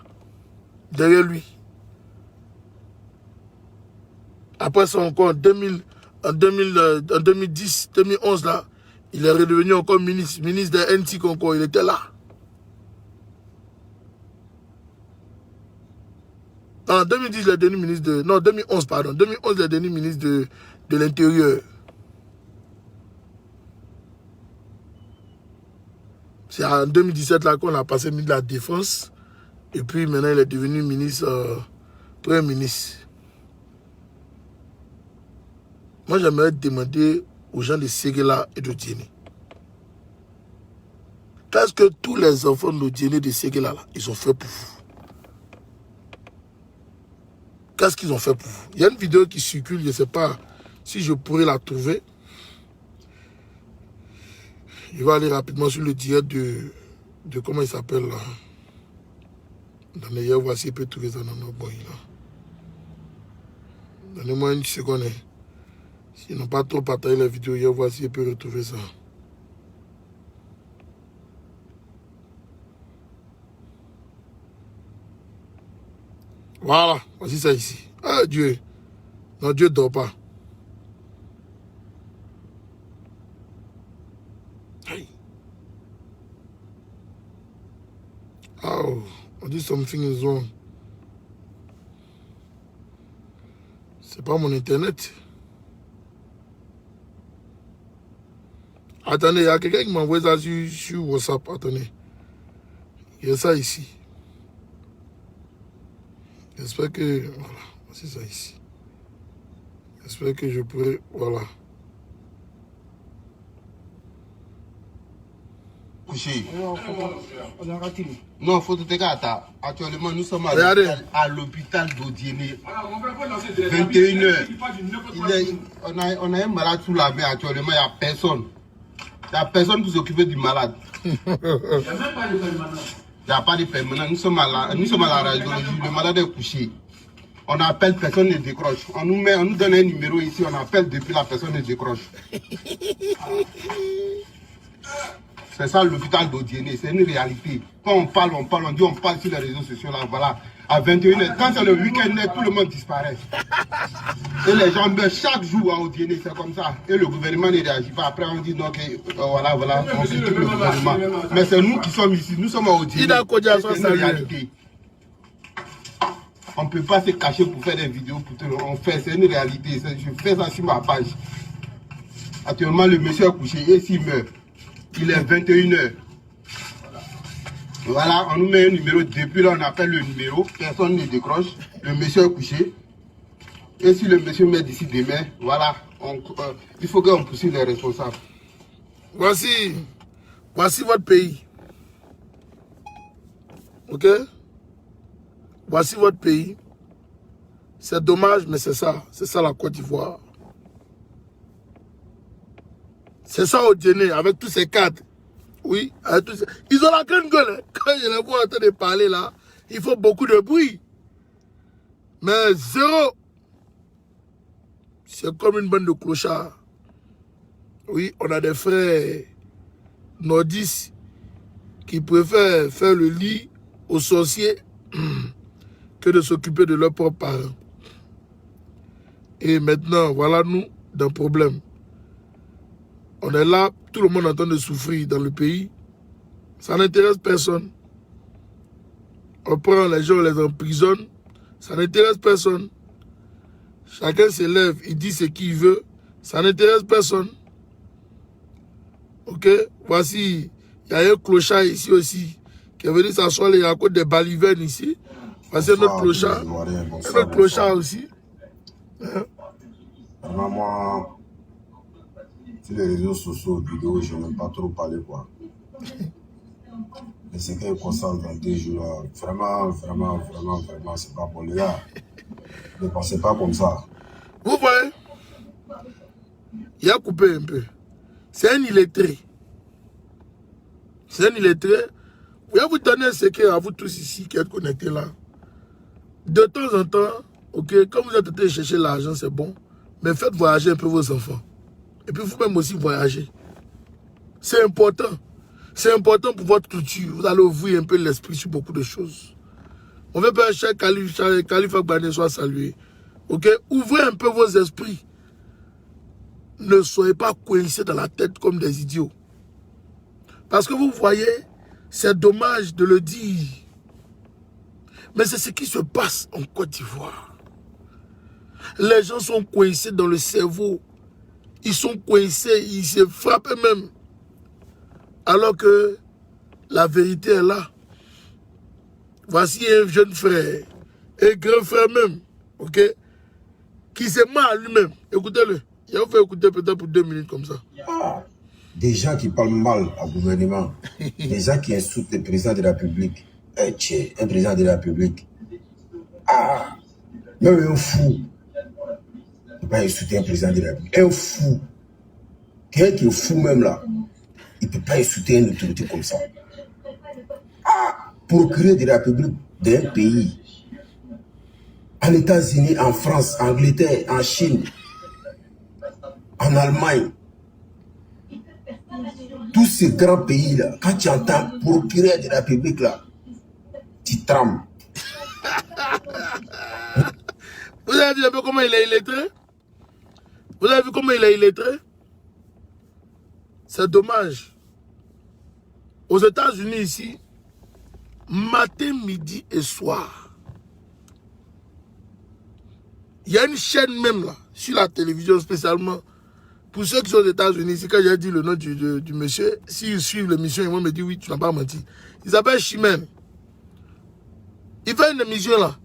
[SPEAKER 2] derrière lui. Après ça, encore en 2010, 2011, là, il est redevenu encore ministre des NTIC encore, il était là. En 2010, il est devenu ministre de... Non, 2011, pardon. 2011, il est devenu ministre de l'Intérieur. C'est en 2017 là qu'on a passé ministre de la Défense. Et puis maintenant, il est devenu ministre, Premier ministre. Moi, j'aimerais demander aux gens de Séguéla et de Diéné. Qu'est-ce que tous les enfants de Diéné et de Séguéla, là, ils ont fait pour vous? Qu'est-ce qu'ils ont fait pour vous? Il y a une vidéo qui circule, je ne sais pas si je pourrais la trouver. Je vais aller rapidement sur le direct de comment il s'appelle là. Dans les hier, voici, il peut trouver ça dans nos boys là. Donnez-moi une seconde. S'ils n'ont pas trop partagé la vidéo hier, voici, il peut retrouver ça. Voilà, voici ça ici. Ah Dieu. Non, Dieu ne dort pas. Hey. Oh, on dit something is wrong. C'est pas mon internet. Attendez, il y a quelqu'un qui m'a envoyé ça sur WhatsApp. Attendez. Il y a ça ici. J'espère que... Voilà, c'est ça ici. J'espère que je pourrai... Voilà.
[SPEAKER 3] Couché. Non, faut te gâter. Actuellement, nous sommes à l'hôpital d'Odiéné. 21h. On a un malade sous la main actuellement, il n'y a personne. Il n'y a personne pour s'occuper du malade. Il n'y a pas de permanent. Nous sommes à la radiologie. Le malade est couché. On appelle, personne ne décroche. On nous donne un numéro ici, on appelle depuis la personne ne décroche. C'est ça l'hôpital d'Odiéné, c'est une réalité. Quand on parle, on dit on parle sur les réseaux sociaux là, voilà. À 21h, quand c'est le week-end, tout le monde disparaît. Et les gens meurent chaque jour à Odiéné, c'est comme ça. Et le gouvernement ne réagit pas. Après, on dit non, voilà, on s'occupe le gouvernement. Mais c'est nous qui sommes ici, nous sommes à Odiéné. C'est une réalité. On ne peut pas se cacher pour faire des vidéos pour tout le monde. On fait, c'est une réalité. Je fais ça sur ma page. Actuellement, le monsieur est couché et s'il meurt, il est 21h. Voilà, on nous met un numéro. Depuis là, on appelle le numéro. Personne ne décroche. Le monsieur est couché. Et si le monsieur meurt d'ici demain, voilà, il faut qu'on poursuive les responsables.
[SPEAKER 2] Voici votre pays. Ok? Voici votre pays. C'est dommage, mais c'est ça. C'est ça la Côte d'Ivoire. C'est ça Odiéné, avec tous ces cadres. Oui, avec tous ces... Ils ont la grande gueule. Quand je les vois en train de parler là, il faut beaucoup de bruit. Mais zéro. C'est comme une bande de clochards. Oui, on a des frères nordistes qui préfèrent faire le lit aux sorciers que de s'occuper de leurs propres parents. Et maintenant, voilà nous, d'un problème. On est là, tout le monde est en train de souffrir dans le pays. Ça n'intéresse personne. On prend les gens, on les emprisonne. Ça n'intéresse personne. Chacun s'élève, il dit ce qu'il veut. Ça n'intéresse personne. Ok? Voici, il y a un clochard ici aussi qui est venu s'asseoir, il y a encore des balivernes ici. Voici un autre clochard. Un autre clochard aussi. Hein?
[SPEAKER 4] Vraiment, moi, sur les réseaux sociaux, vidéos, je n'aime pas trop parler, quoi. Mais c'est qu'un constat dans 2 jours, là, vraiment, c'est pas bon, les gars. Ne pensez pas comme ça.
[SPEAKER 2] Vous voyez? Il a coupé un peu. C'est un illettré. C'est un illettré. Je vais vous donner un secret à vous tous ici qui êtes connectés là. De temps en temps, ok, quand vous êtes en train de chercher l'argent, c'est bon. Mais faites voyager un peu vos enfants. Et puis vous-même aussi voyager. C'est important. C'est important pour votre culture. Vous allez ouvrir un peu l'esprit sur beaucoup de choses. On veut pas que Khalifa Gbagné soit salué. Ok? Ouvrez un peu vos esprits. Ne soyez pas coincés dans la tête comme des idiots. Parce que vous voyez, c'est dommage de le dire. Mais c'est ce qui se passe en Côte d'Ivoire. Les gens sont coincés dans le cerveau. Ils sont coincés, ils se frappent eux-mêmes. Alors que la vérité est là. Voici un jeune frère, un grand frère même, ok, qui se ment à lui-même. Écoutez-le. Il va vous faire écouter peut-être pour 2 minutes comme ça.
[SPEAKER 4] Ah, des gens qui parlent mal au gouvernement, des gens qui insultent le président de la République. Un président de la République. Ah, même un fou ne peut pas insulter un président de la République. Un fou, quelqu'un qui est fou même là, il ne peut pas insulter une autorité comme ça. Ah, procureur de la République d'un pays, en États-Unis, en France, en Angleterre, en Chine, en Allemagne, tous ces grands pays-là, quand tu entends procureur de la République là, tu trembles.
[SPEAKER 2] Vous avez vu un peu comment il est illettré? Vous avez vu comment il est illettré? C'est dommage. Aux États-Unis ici, matin, midi et soir, il y a une chaîne même là, sur la télévision spécialement, pour ceux qui sont aux États-Unis, ici, quand j'ai dit le nom du monsieur, s'ils suivent l'émission, ils vont me dire oui, tu n'as pas menti. Il s'appelle Chimène. Il fait une émission là.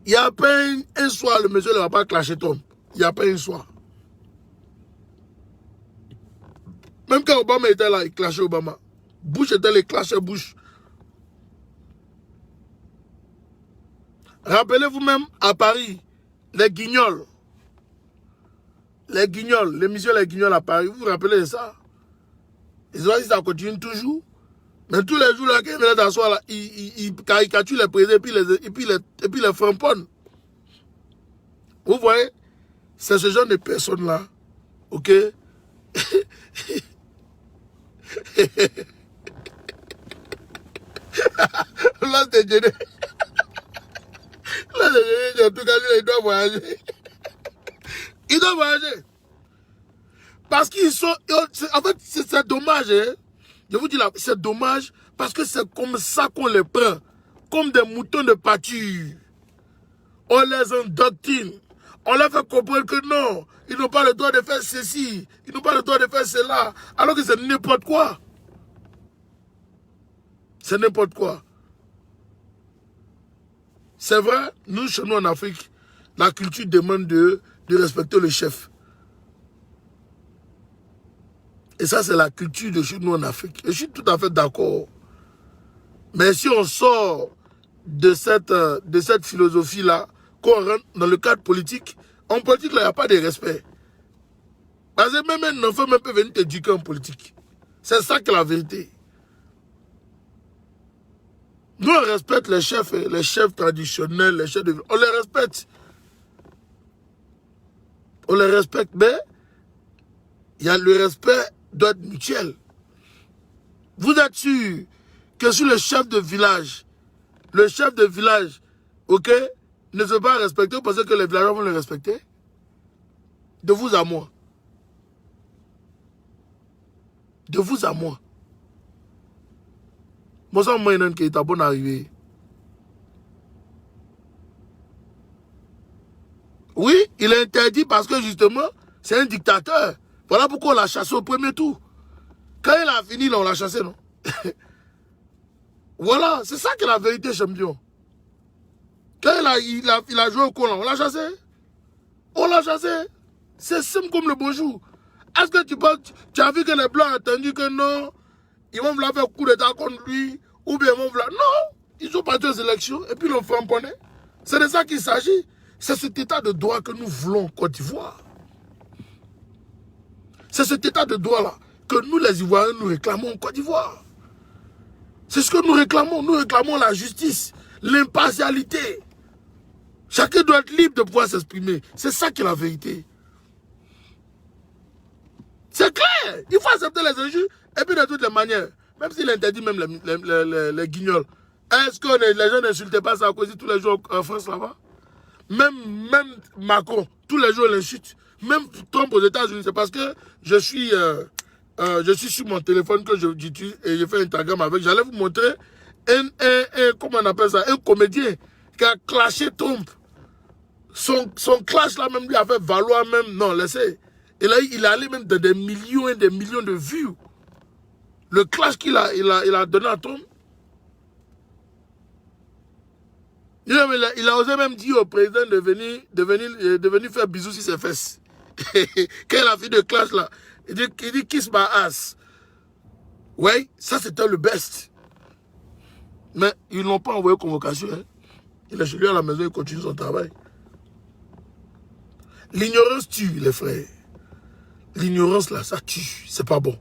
[SPEAKER 2] Il y a pas un soir, le monsieur ne va pas clasher Tom. Il n'y a pas un soir. Même quand Obama était là, il clashait Obama. Bush était là, il clashait Bush. Rappelez-vous même à Paris, les Guignols. Les Guignols, l'émission Les Guignols à Paris, vous vous rappelez de ça? Ils ont dit que ça continue toujours. Mais tous les jours, là, quand ils viennent d'asseoir, là, ils caricaturent les présidents et puis les framponnent. Vous voyez? C'est ce genre de personnes-là. Ok? Là, c'est gêné. Là, c'est gêné. En tout cas, il doit voyager. Il doit voyager. Parce qu'ils sont... En fait, c'est dommage. Hein? Je vous dis là, c'est dommage parce que c'est comme ça qu'on les prend. Comme des moutons de pâture. On les endoctrine. On leur fait comprendre que non, ils n'ont pas le droit de faire ceci. Ils n'ont pas le droit de faire cela. Alors que c'est n'importe quoi. C'est n'importe quoi. C'est vrai, nous, chez nous en Afrique, la culture demande de respecter le chef. Et ça, c'est la culture de chez nous en Afrique. Et je suis tout à fait d'accord. Mais si on sort de cette philosophie-là, qu'on rentre dans le cadre politique, en politique, là, il n'y a pas de respect. Parce que même un enfant peut venir t'éduquer en politique. C'est ça que la vérité. Nous, on respecte les chefs traditionnels, les chefs de... On les respecte. On les respecte, mais il y a le respect doit être mutuel. Vous êtes sûr que si le chef de village, ok, ne se pas respecter, vous pensez que les villageois vont le respecter? De vous à moi. De vous à moi. Moi, ça m'a qui est à bonne arrivée. Oui, il est interdit parce que justement, c'est un dictateur. Voilà pourquoi on l'a chassé au premier tour. Quand il a fini, là, on l'a chassé, non? Voilà, c'est ça qui est la vérité, champion. Quand il a joué au con, là, on l'a chassé. On l'a chassé. C'est simple comme le bonjour. Est-ce que tu as vu que les Blancs ont attendu que non, ils vont vouloir faire coup d'état contre lui, ou bien ils vont vouloir... Non, ils sont partis aux élections et puis ils l'ont framponné. C'est de ça qu'il s'agit. C'est cet état de droit que nous voulons en Côte d'Ivoire. C'est cet état de droit-là que nous, les Ivoiriens, nous réclamons en Côte d'Ivoire. C'est ce que nous réclamons. Nous réclamons la justice, l'impartialité. Chacun doit être libre de pouvoir s'exprimer. C'est ça qui est la vérité. C'est clair. Il faut accepter les injures. Et puis de toutes les manières, même s'il interdit même les guignols, est-ce que les gens n'insultent pas Sarkozy tous les jours en France là-bas? Même Macron, tous les jours l'insulte. Même Trump aux États-Unis, c'est parce que je suis sur mon téléphone que j'utilise et je fais Instagram avec. J'allais vous montrer comment on appelle ça, un comédien qui a clashé Trump. Son clash là même lui a fait valoir même, non laissez, et là il est allé même dans des millions et des millions de vues. Le clash qu'il a donné à Trump. Il a osé même dire au président de venir faire bisous sur ses fesses. Quand il a fait de clash là, il dit kiss my ass. Oui, ça c'était le best. Mais ils n'ont pas envoyé convocation. Hein. Il est chez lui à la maison, il continue son travail. L'ignorance tue, les frères. L'ignorance là, ça tue. C'est pas bon.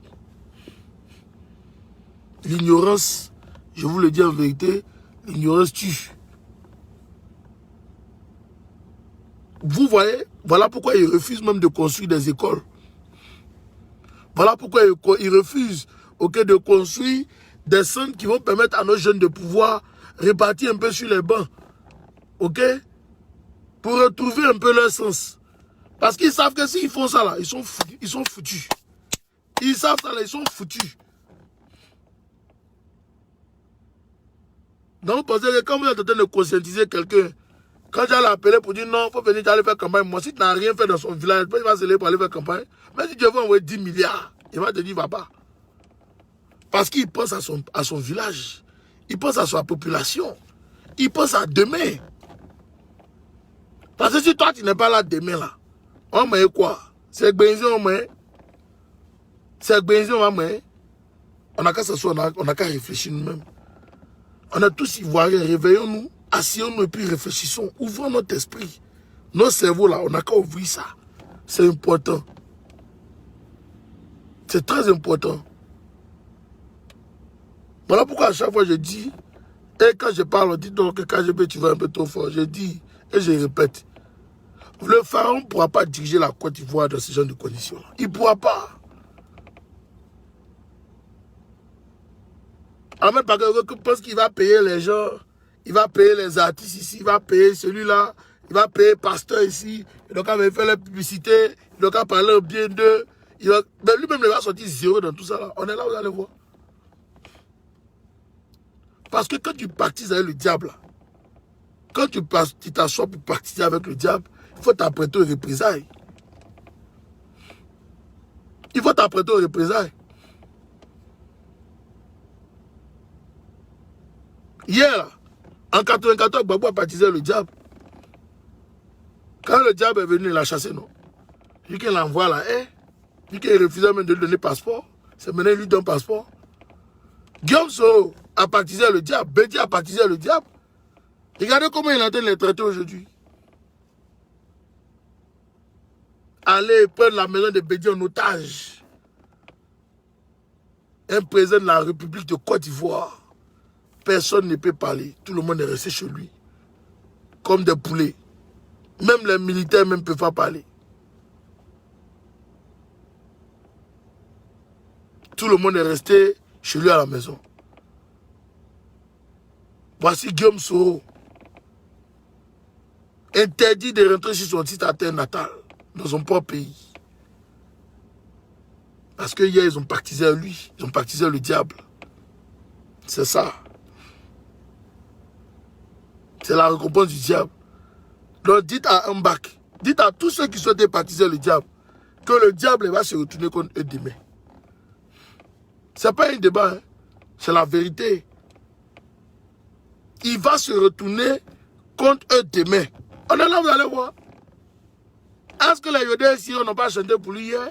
[SPEAKER 2] L'ignorance, je vous le dis en vérité, l'ignorance tue. Vous voyez, voilà pourquoi ils refusent même de construire des écoles. Voilà pourquoi ils refusent de construire des centres qui vont permettre à nos jeunes de pouvoir répartir un peu sur les bancs. Ok? Pour retrouver un peu leur sens. Parce qu'ils savent que s'ils font ça là, ils sont foutus. Ils savent ça là, ils sont foutus. Donc, parce que quand vous êtes en train de conscientiser quelqu'un, quand j'allais l'appeler pour dire non, il faut venir aller faire campagne, moi, si tu n'as rien fait dans son village, il va se lever pour aller faire campagne. Mais si tu veux envoyer 10 milliards, il va te dire, va pas. Parce qu'il pense à son village. Il pense à sa population. Il pense à demain. Parce que si toi, tu n'es pas là demain, là, on met quoi? C'est Benzi, on met. C'est Benzi, on va mettre. On n'a qu'à s'asseoir, on n'a qu'à réfléchir nous-mêmes. On a tous Ivoiriens, réveillons-nous, asseyons-nous et puis réfléchissons. Ouvrons notre esprit. Nos cerveaux là, on n'a qu'à ouvrir ça. C'est important. C'est très important. Voilà pourquoi à chaque fois je dis, et quand je parle, on dit donc que KGB tu vas un peu trop fort. Je dis, et je répète, le pharaon ne pourra pas diriger la Côte d'Ivoire dans ce genre de conditions. Il ne pourra pas. Ahmed Bakayoko pense qu'il va payer les gens, il va payer les artistes ici, il va payer celui-là, il va payer pasteur ici, il doit faire la publicité, il doit parler bien d'eux. Mais lui-même, il va sortir zéro dans tout ça là. On est là, vous allez voir. Parce que quand tu pactises avec le diable, là, quand tu t'assois pour pactiser avec le diable, il faut t'apprêter aux représailles. Il faut t'apprêter aux représailles. Hier, en 94, Gbagbo a baptisé le diable. Quand le diable est venu, il l'a chassé, non? Il dit qu'il l'envoie là, il dit qu'il refusait même de lui donner passeport. C'est maintenant il lui donne passeport. Guillaume Soro a baptisé le diable. Bédi a baptisé le diable. Regardez comment il est en train de les traiter aujourd'hui. Allez prendre la maison de Bédi en otage. Un président de la République de Côte d'Ivoire. Personne ne peut parler. Tout le monde est resté chez lui. Comme des poulets. Même les militaires ne peuvent pas parler. Tout le monde est resté chez lui à la maison. Voici Guillaume Soro. Interdit de rentrer sur son titre à terre natale. dans son propre pays. Parce que hier, ils ont pactisé lui. Ils ont pactisé le diable. C'est ça. C'est la récompense du diable. Donc dites à Mbak, dites à tous ceux qui souhaitent baptiser le diable, que le diable va se retourner contre eux demain. Ce n'est pas un débat, hein? C'est la vérité. Il va se retourner contre eux demain. On est là, vous allez voir. Est-ce que les Yodé Siro n'ont pas chanté pour lui hier?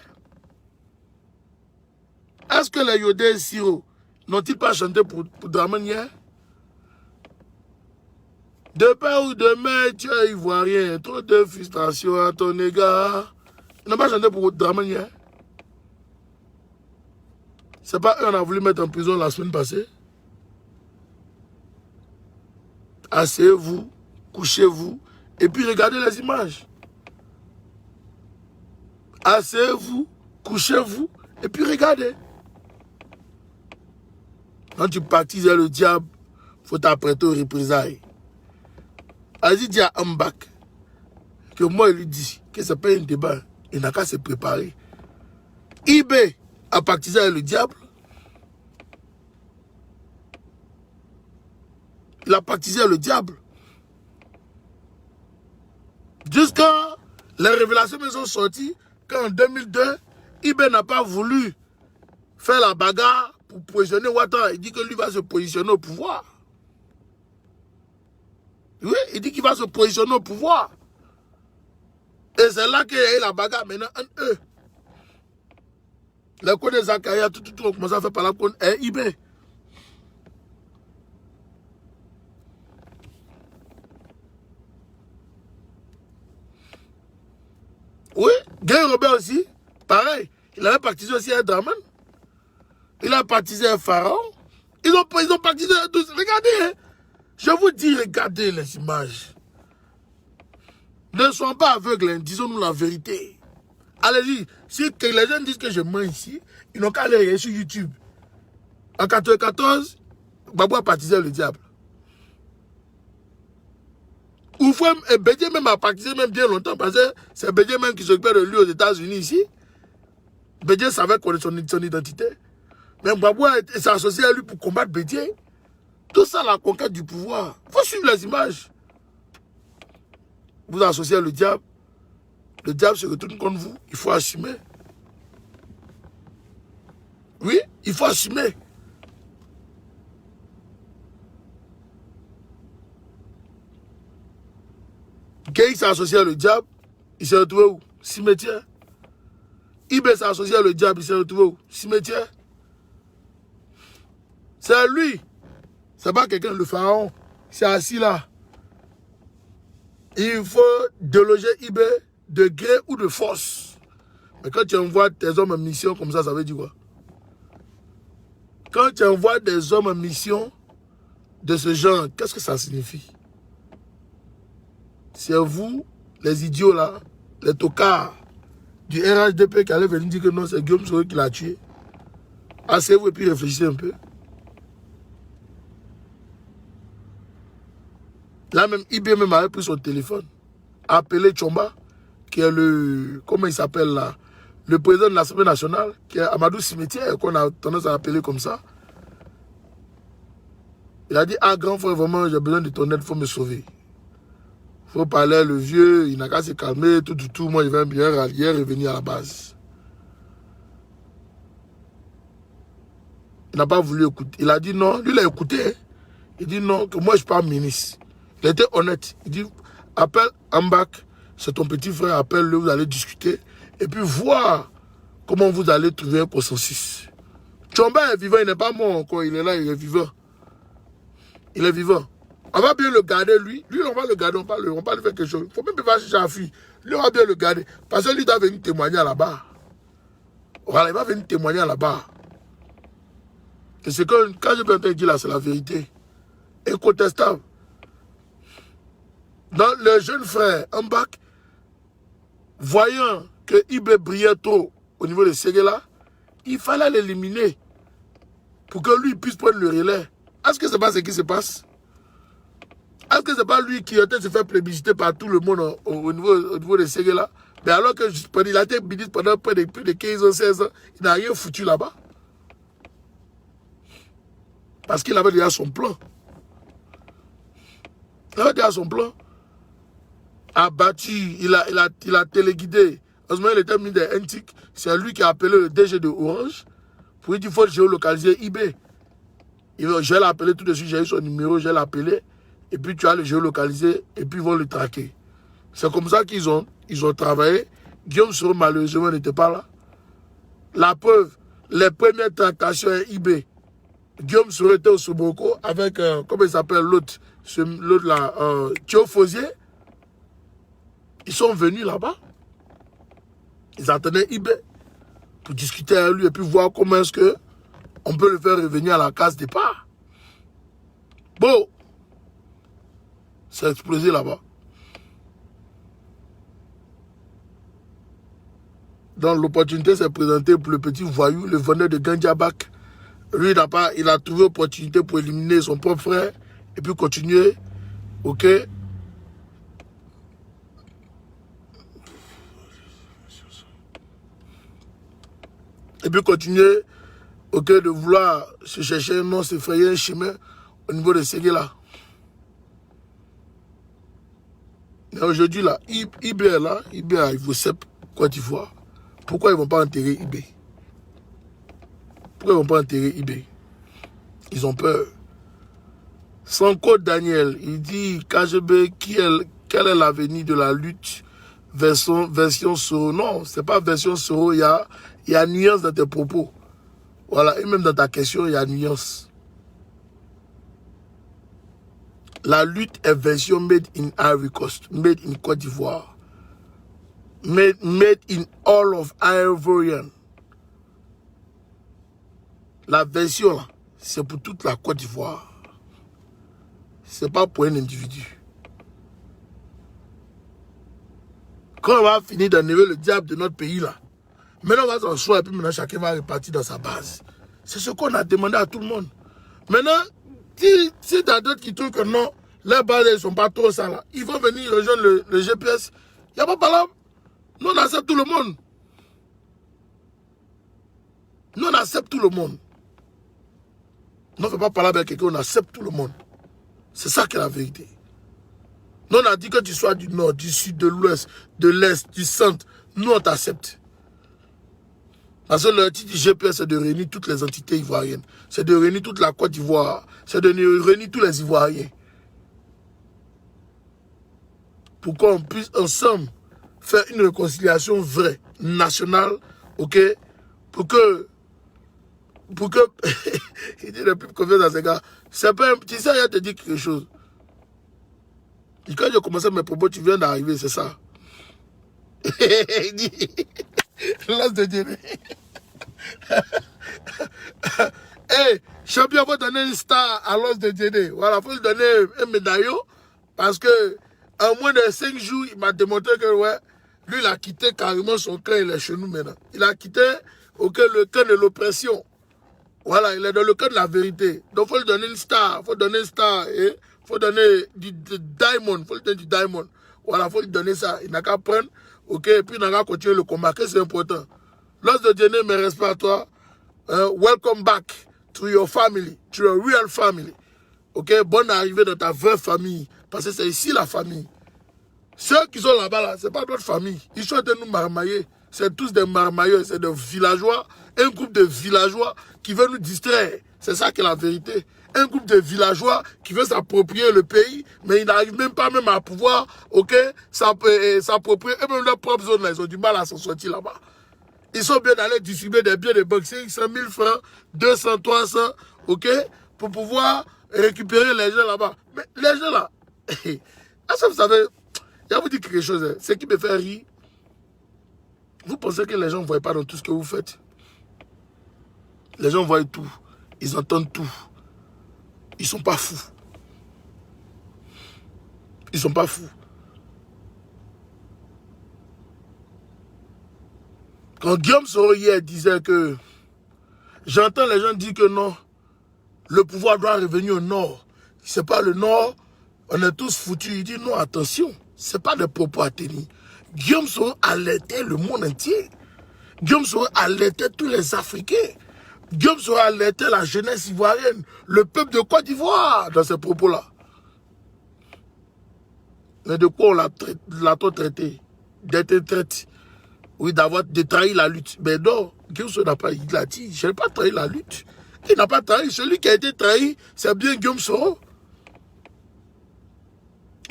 [SPEAKER 2] Est-ce que les Yodé Siro n'ont-ils pas chanté pour Dramane hier? De père ou de mère, tu es ivoirien, trop de frustration à ton égard. Ils n'ont pas chanté pour Dramane hier. C'est pas eux qu'on a voulu mettre en prison la semaine passée. Asseyez-vous, couchez-vous, et puis regardez les images. Asseyez-vous, couchez-vous, et puis regardez. Quand tu baptises le diable, il faut t'apprêter aux représailles. Vas-y, dis à Mbak que moi, il lui dit que ce n'est pas un débat. Il n'a qu'à se préparer. IB a baptisé le diable. Il a baptisé le diable. Jusqu'à les révélations me sont sorties qu'en 2002, IB n'a pas voulu faire la bagarre pour positionner Ouattara. Il dit que lui va se positionner au pouvoir. Oui, il dit qu'il va se positionner au pouvoir. Et c'est là qu'il y a eu la bagarre maintenant entre eux. Les codes de Zakaria, tout ont commencé à faire par la contre IB. Oui, Guy Robert aussi, pareil. Il avait baptisé aussi un Dramane. Il a baptisé un pharaon. Ils ont baptisé tous. Regardez, hein. Je vous dis, regardez les images. Ne soyons pas aveugles, hein. Disons-nous la vérité. Allez-y, si les gens disent que je mens ici, ils n'ont qu'à aller sur YouTube. En 1994, Babou a baptisé le diable. Oufouem et Bédié même a baptisé même bien longtemps parce que c'est Bédié même qui s'occupait de lui aux États-Unis ici. Bédié savait connaître son identité. Mais Babou s'est associé à lui pour combattre Bédié. Tout ça, la conquête du pouvoir. Il faut suivre les images. Vous associez le diable se retourne contre vous. Il faut assumer. Oui, il faut assumer. Gay s'est associé le diable, il s'est retrouvé où? Cimetière. Ibé s'est associé le diable, il s'est retrouvé où? Cimetière. C'est lui. C'est pas quelqu'un, le pharaon. C'est assis là. Il faut déloger Ibé de gré ou de force. Mais quand tu envoies tes hommes en mission comme ça veut dire quoi? Quand tu envoies des hommes en mission de ce genre, qu'est-ce que ça signifie? C'est vous, les idiots là, les tocards du RHDP qui allaient venir dire que non, c'est Guillaume Soro qui l'a tué. Asseyez-vous et puis réfléchissez un peu. Là même, IB même avait pris son téléphone, appelé Tchomba, qui est le, comment il s'appelle là, le président de l'Assemblée nationale, qui est Amadou Cimetière, qu'on a tendance à appeler comme ça. Il a dit, ah grand frère, vraiment, j'ai besoin de ton aide, il faut me sauver. Il faut parler, le vieux, il n'a qu'à se calmer, tout. Moi, je vais bien rallier, revenir à la base. Il n'a pas voulu écouter. Il a dit non. Lui, il a écouté. Hein. Il dit non, que moi, je ne suis pas ministre. Il était honnête. Il dit, appelle Mbak, c'est ton petit frère, appelle-le, vous allez discuter. Et puis voir comment vous allez trouver un consensus. Tchomba est vivant, il n'est pas mort encore. Il est là, il est vivant. Il est vivant. On va bien le garder, lui. Lui, on va le garder, on va lui faire quelque chose. Il ne faut même pas chercher à fuir. Lui, on va bien le garder. Parce que lui, il doit venir témoigner là-bas. Voilà, il va venir témoigner là-bas. Et c'est que, quand je peux dire là, c'est la vérité. Incontestable. Donc, le jeune frère, Mbak, voyant que Ibé brillait trop au niveau de Séguéla, il fallait l'éliminer pour que lui puisse prendre le relais. Est-ce que ce n'est pas ce qui se passe? Est-ce que ce n'est pas lui qui est en train de se faire plébisciter par tout le monde au niveau de Séguéla? Mais alors que il a été ministre pendant plus de 15 ans, 16 ans, il n'a rien foutu là-bas. Parce qu'il avait déjà son plan. Il avait déjà son plan. A battu, il a téléguidé. En ce moment, il était ministre des NTIC. C'est lui qui a appelé le DG de Orange pour lui dire qu'il faut géolocaliser eBay. Je vais l'appeler tout de suite, j'ai eu son numéro, je vais l'appeler. Et puis tu vas le géolocaliser et puis ils vont le traquer. C'est comme ça qu'ils ont travaillé. Guillaume Soro, malheureusement, n'était pas là. La preuve, les premières tractations à eBay, Guillaume Soro était au Soboko avec, comment il s'appelle l'autre là, Thio Fosier. Ils sont venus là-bas. Ils attendaient eBay pour discuter avec lui et puis voir comment est-ce que on peut le faire revenir à la case départ. Bon, ça a explosé là-bas. Donc l'opportunité s'est présentée pour le petit voyou, le vendeur de Gandiabak. Lui, il a trouvé l'opportunité pour éliminer son propre frère et puis continuer, ok. Et puis continuer, ok, de vouloir se chercher un nom, se frayer un chemin au niveau de Séguéla. Mais aujourd'hui, là, eBay, là, eBay, il vaut 7 Côte d'Ivoire. Pourquoi ils ne vont pas enterrer eBay? Pourquoi ils ne vont pas enterrer eBay? Ils ont peur. Sanko Daniel, il dit, KGB, quel est l'avenir de la lutte version Soro? Non, ce n'est pas version Soro, il y a nuance dans tes propos. Voilà, et même dans ta question, il y a nuance. La lutte est version made in Ivory Coast, made in Côte d'Ivoire. Made in all of Ivorian. La version là, c'est pour toute la Côte d'Ivoire. C'est pas pour un individu. Quand on va finir d'enlever le diable de notre pays là, maintenant on va s'en sortir et puis maintenant chacun va repartir dans sa base. C'est ce qu'on a demandé à tout le monde. Maintenant, si tu as d'autres qui trouvent que non, les bases ne sont pas trop ça là, ils vont venir rejoindre le GPS. Il n'y a pas de problème. Nous on accepte tout le monde. Nous on accepte tout le monde. Nous on ne fait pas parler avec quelqu'un, on accepte tout le monde. C'est ça qui est la vérité. Nous on a dit que tu sois du nord, du sud, de l'ouest, de l'est, du centre. Nous on t'accepte. Parce que le titre du GPS, c'est de réunir toutes les entités ivoiriennes. C'est de réunir toute la Côte d'Ivoire. C'est de réunir tous les Ivoiriens. Pour qu'on puisse ensemble faire une réconciliation vraie, nationale, ok? Pour que il dit le plus confiance à ces gars. C'est pas un petit ça, il te dit quelque chose. Et quand j'ai commencé mes propos, tu viens d'arriver, c'est ça. Il dit, l'os de Dieu. Hey, champion, il faut donner une star à l'os de Dieu. Voilà, il faut lui donner un médaillon. Parce que en moins de 5 jours, il m'a démontré que ouais, lui, il a quitté carrément son clan, il est chez nous maintenant. Il a quitté le clan de l'oppression. Voilà, il est dans le clan de la vérité. Donc, il faut lui donner une star. Il faut donner une star. Il faut donner du diamond. Il faut lui donner du diamond. Voilà, il faut lui donner ça. Il n'a qu'à prendre. Ok, et puis il n'a qu'à continuer le combat. C'est important. L'os de Dieu, mes respects à toi. Welcome back to your family. To your real family. Ok, bonne arrivée dans ta vraie famille. Parce que c'est ici la famille. Ceux qui sont là-bas, là, ce n'est pas notre famille. Ils sont en train de nous marmailler. C'est tous des marmailleurs, c'est des villageois. Un groupe de villageois qui veut nous distraire. C'est ça qui est la vérité. Un groupe de villageois qui veut s'approprier le pays, mais ils n'arrivent même pas même à pouvoir, ok, s'approprier. Et même leur propre zone, là, ils ont du mal à s'en sortir là-bas. Ils sont bien allés distribuer des biens de boxing, 100 000 francs, 200, 300, ok, pour pouvoir récupérer les gens là-bas. Mais les gens là, ça vous savez, je vais vous dire quelque chose, hein. Ce qui me fait rire, vous pensez que les gens ne voient pas dans tout ce que vous faites? Les gens voient tout, ils entendent tout. Ils ne sont pas fous. Ils ne sont pas fous. Quand Guillaume Soro hier disait que j'entends les gens dire que non, le pouvoir doit revenir au nord. C'est pas le nord, on est tous foutus. Il dit non, attention, ce n'est pas des propos à tenir. Guillaume Soro alertait le monde entier. Guillaume Soro alertait tous les Africains. Guillaume Soro alertait la jeunesse ivoirienne, le peuple de Côte d'Ivoire dans ces propos-là. Mais de quoi on l'a-t-on traité? D'être traité. Oui, d'avoir trahi la lutte. Mais non, Guillaume Soro n'a pas, il a dit, je n'ai pas trahi la lutte. Il n'a pas trahi. Celui qui a été trahi, c'est bien Guillaume Soro.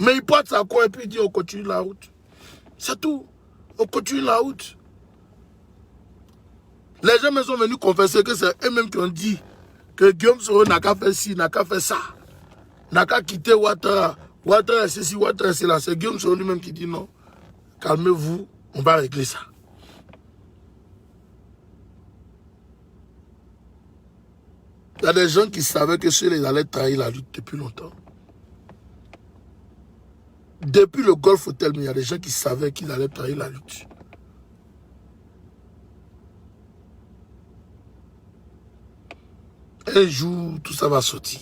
[SPEAKER 2] Mais il porte sa croix et puis il dit on continue la route. C'est tout. On continue la route. Les gens me sont venus confesser que c'est eux-mêmes qui ont dit que Guillaume Soro n'a qu'à faire ci, n'a qu'à faire ça. N'a qu'à quitter Ouattara. Ouattara est ceci, Ouattara c'est là. C'est Guillaume Soro lui-même qui dit non. Calmez-vous, on va régler ça. Il y a des gens qui savaient que ceux-là allaient trahir la lutte depuis longtemps. Depuis le Golf Hotel, il y a des gens qui savaient qu'ils allaient trahir la lutte. Un jour, tout ça va sortir.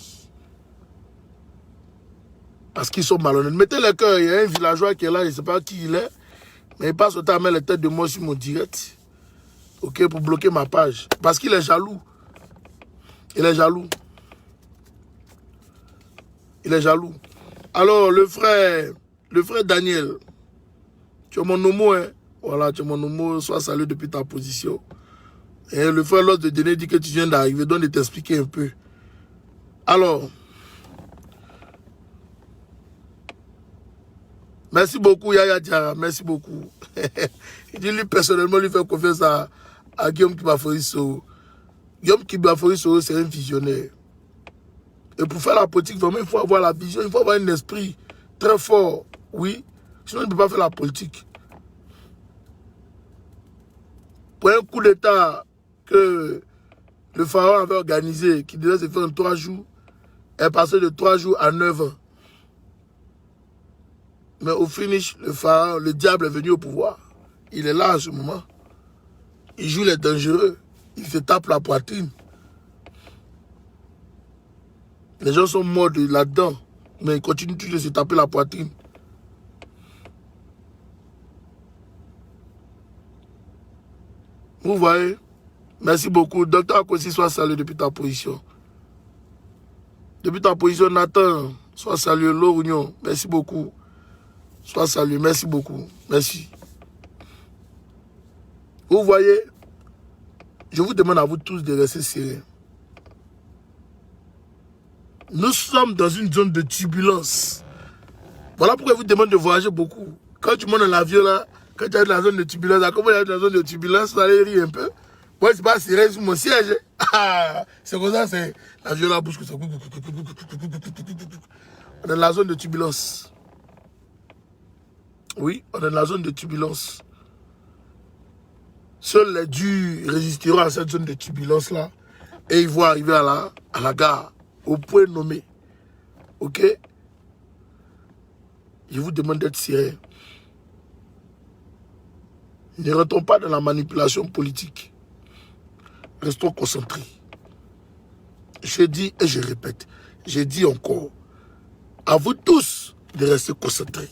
[SPEAKER 2] Parce qu'ils sont malhonnêtes. Mettez le cœur, il y a un villageois qui est là, je ne sais pas qui il est, mais il passe autant à mettre la tête de moi sur mon direct. Ok, pour bloquer ma page. Parce qu'il est jaloux. Il est jaloux. Il est jaloux. Alors, le frère Daniel, tu es mon homo, hein? Voilà, tu es mon homo, sois salué depuis ta position. Et le frère Lot de Déné dit que tu viens d'arriver, donc de t'expliquer un peu. Alors, merci beaucoup Yaya Diarra, merci beaucoup. Il dit lui personnellement, lui fait confiance à Guillaume Kibafori Soro. Guillaume Kibafori Soro, c'est un visionnaire. Et pour faire la politique, vraiment, il faut avoir la vision, il faut avoir un esprit très fort, oui. Sinon, il ne peut pas faire la politique. Pour un coup d'État que le pharaon avait organisé, qui devait se faire en 3 jours, est passé de 3 jours à 9 ans. Mais au finish, le pharaon, le diable est venu au pouvoir. Il est là à ce moment. Il joue les dangereux. Il se tape la poitrine. Les gens sont morts là-dedans, mais ils continuent toujours de se taper la poitrine. Vous voyez? Merci beaucoup. Docteur Akossi, sois salué depuis ta position. Depuis ta position, Nathan, sois salué. L'Orunion, merci beaucoup. Sois salué, merci beaucoup. Merci. Vous voyez? Je vous demande à vous tous de rester sérieux. Nous sommes dans une zone de turbulence. Voilà pourquoi je vous demande de voyager beaucoup. Quand tu montes dans l'avion là, quand tu es dans la zone de turbulence, comment il y a dans la zone de turbulence, vous allez rire un peu. Moi, c'est pas serré sur mon siège. C'est comme ça, c'est l'avion là bouge que ça. On est dans la zone de turbulence. Oui, on est dans la zone de turbulence. Seuls les durs résisteront à cette zone de turbulence là. Et ils vont arriver à la gare, au point nommé. Ok? Je vous demande d'être sérieux. Ne rentrons pas dans la manipulation politique. Restons concentrés. Je dis et je répète, je dis encore, à vous tous de rester concentrés.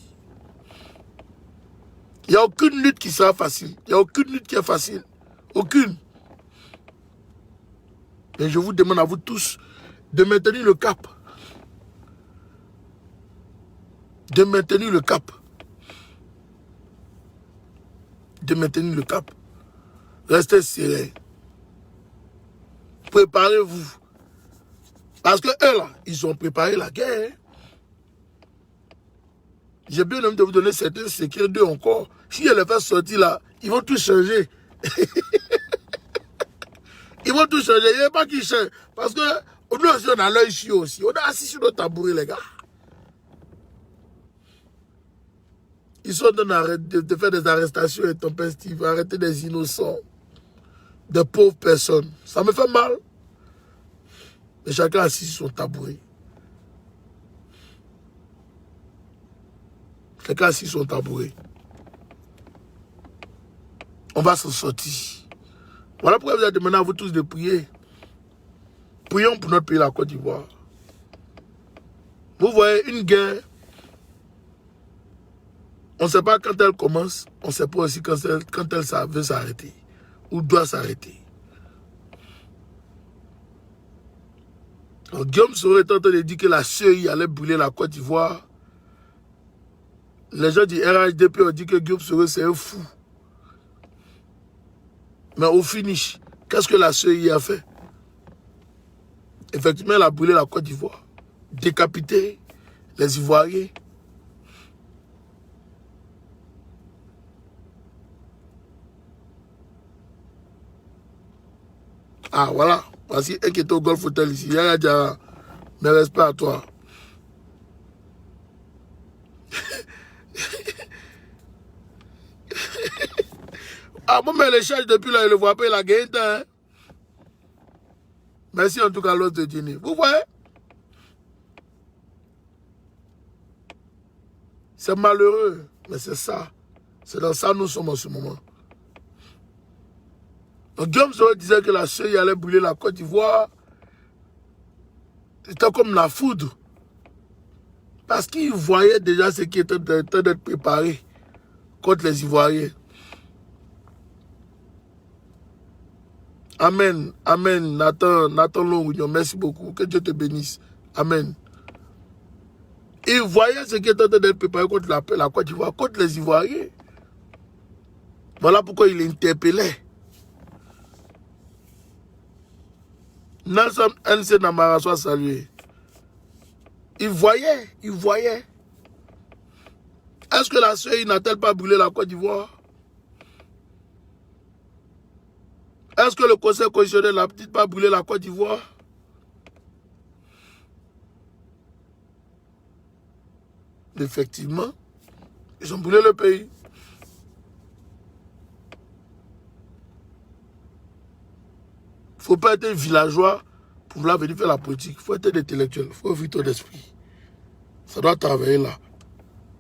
[SPEAKER 2] Il n'y a aucune lutte qui sera facile. Il n'y a aucune lutte qui est facile. Aucune. Mais je vous demande à vous tous de maintenir le cap. De maintenir le cap. De maintenir le cap. Restez sérieux. Préparez-vous. Parce que eux là, ils ont préparé la guerre. J'ai bien envie de vous donner certains secrets d'eux encore. Si je les fais sortir là, ils vont tout changer. Ils vont tout changer. Il n'y a pas qui changent. Parce que nous aussi, on a l'œil chiot aussi. On est assis sur nos tabourets, les gars. Ils sont en train de faire des arrestations intempestives, arrêter des innocents, des pauvres personnes. Ça me fait mal. Mais chacun assis sur son tabouret. Chacun assis sur son tabouret. On va s'en sortir. Voilà pourquoi vous avez demandé à vous tous de prier. Prions pour notre pays, la Côte d'Ivoire. Vous voyez, une guerre, On ne sait pas quand elle commence, on ne sait pas aussi quand elle veut s'arrêter ou doit s'arrêter. Guillaume Soro est en train de dire que la CEI allait brûler la Côte d'Ivoire. Les gens du RHDP ont dit que Guillaume Soro c'est un fou. Mais au finish, qu'est-ce que la CEI a fait? Effectivement, elle a brûlé la Côte d'Ivoire, décapité les Ivoiriens. Ah voilà, voici un qui est au Golf Hotel ici. Yaya Diarra, mes respects à toi. Ah bon, mais les charges depuis là, il ne le voit pas, il a gagné. Hein? Merci en tout cas l'autre de dîner. Vous voyez? C'est malheureux, mais c'est ça. C'est dans ça que nous sommes en ce moment. Donc Guillaume Soro disait que la CEI allait brûler la Côte d'Ivoire. C'était comme la foudre. Parce qu'il voyait déjà ce qui était en train d'être préparé contre les Ivoiriens. Amen. Amen. Nathan Longunion, merci beaucoup. Que Dieu te bénisse. Amen. Il voyait ce qui était en train d'être préparé contre la Côte d'Ivoire, contre les Ivoiriens. Voilà pourquoi il interpellait. Nelson N.C. Namara soit salué. Il voyait. Est-ce que la CEI n'a-t-elle pas brûlé la Côte d'Ivoire? Est-ce que le Conseil constitutionnel n'a-t-il pas brûlé la Côte d'Ivoire? Effectivement, ils ont brûlé le pays. Il ne faut pas être un villageois pour vouloir venir faire la politique. Il faut être un intellectuel. Il faut ouvrir ton esprit. Ça doit travailler là.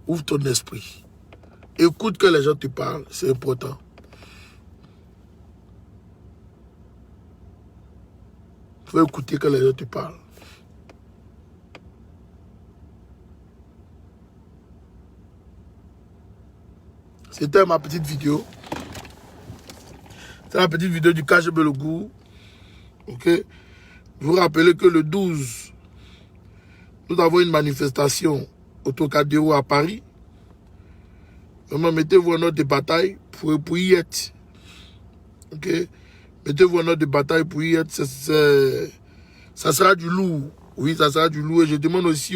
[SPEAKER 2] Ouvre ton esprit. Écoute que les gens te parlent. C'est important. Il faut écouter que les gens te parlent. C'était ma petite vidéo. C'est la petite vidéo du KGB Le Goût. Ok. Je vous rappelle que le 12, nous avons une manifestation au Trocadéro à Paris. Vraiment, mettez-vous en ordre de bataille pour y être. Ok. Mettez-vous en ordre de bataille pour y être. Ça sera du lourd. Oui, ça sera du lourd. Et je demande aussi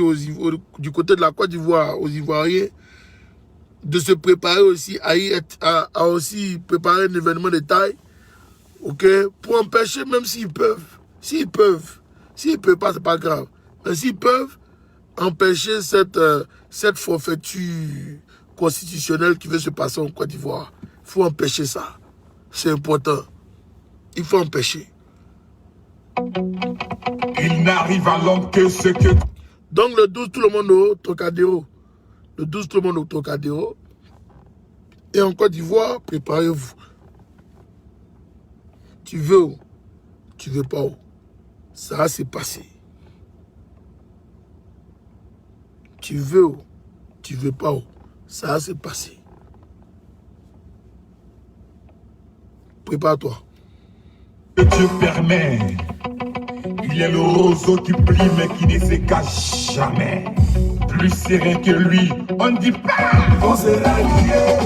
[SPEAKER 2] du côté de la Côte d'Ivoire, aux Ivoiriens, de se préparer aussi à y être, à aussi préparer un événement de taille. Ok, pour empêcher, même s'ils peuvent. S'ils peuvent pas, c'est pas grave. Mais s'ils peuvent empêcher cette forfaiture constitutionnelle qui veut se passer en Côte d'Ivoire, il faut empêcher ça. C'est important. Il faut empêcher.
[SPEAKER 1] Il n'arrive à l'homme que ce que...
[SPEAKER 2] Donc le 12, tout le monde au Trocadéro. Le 12, tout le monde au Trocadéro. Et en Côte d'Ivoire, préparez-vous. Tu veux ou tu veux pas où? Ça va se passer. Tu veux ou tu veux pas où? Ça va se passer. Prépare-toi.
[SPEAKER 1] Dieu permet. Il est le roseau qui plie mais qui ne se cache jamais. Plus serein que lui, on ne dit pas. On sera lié.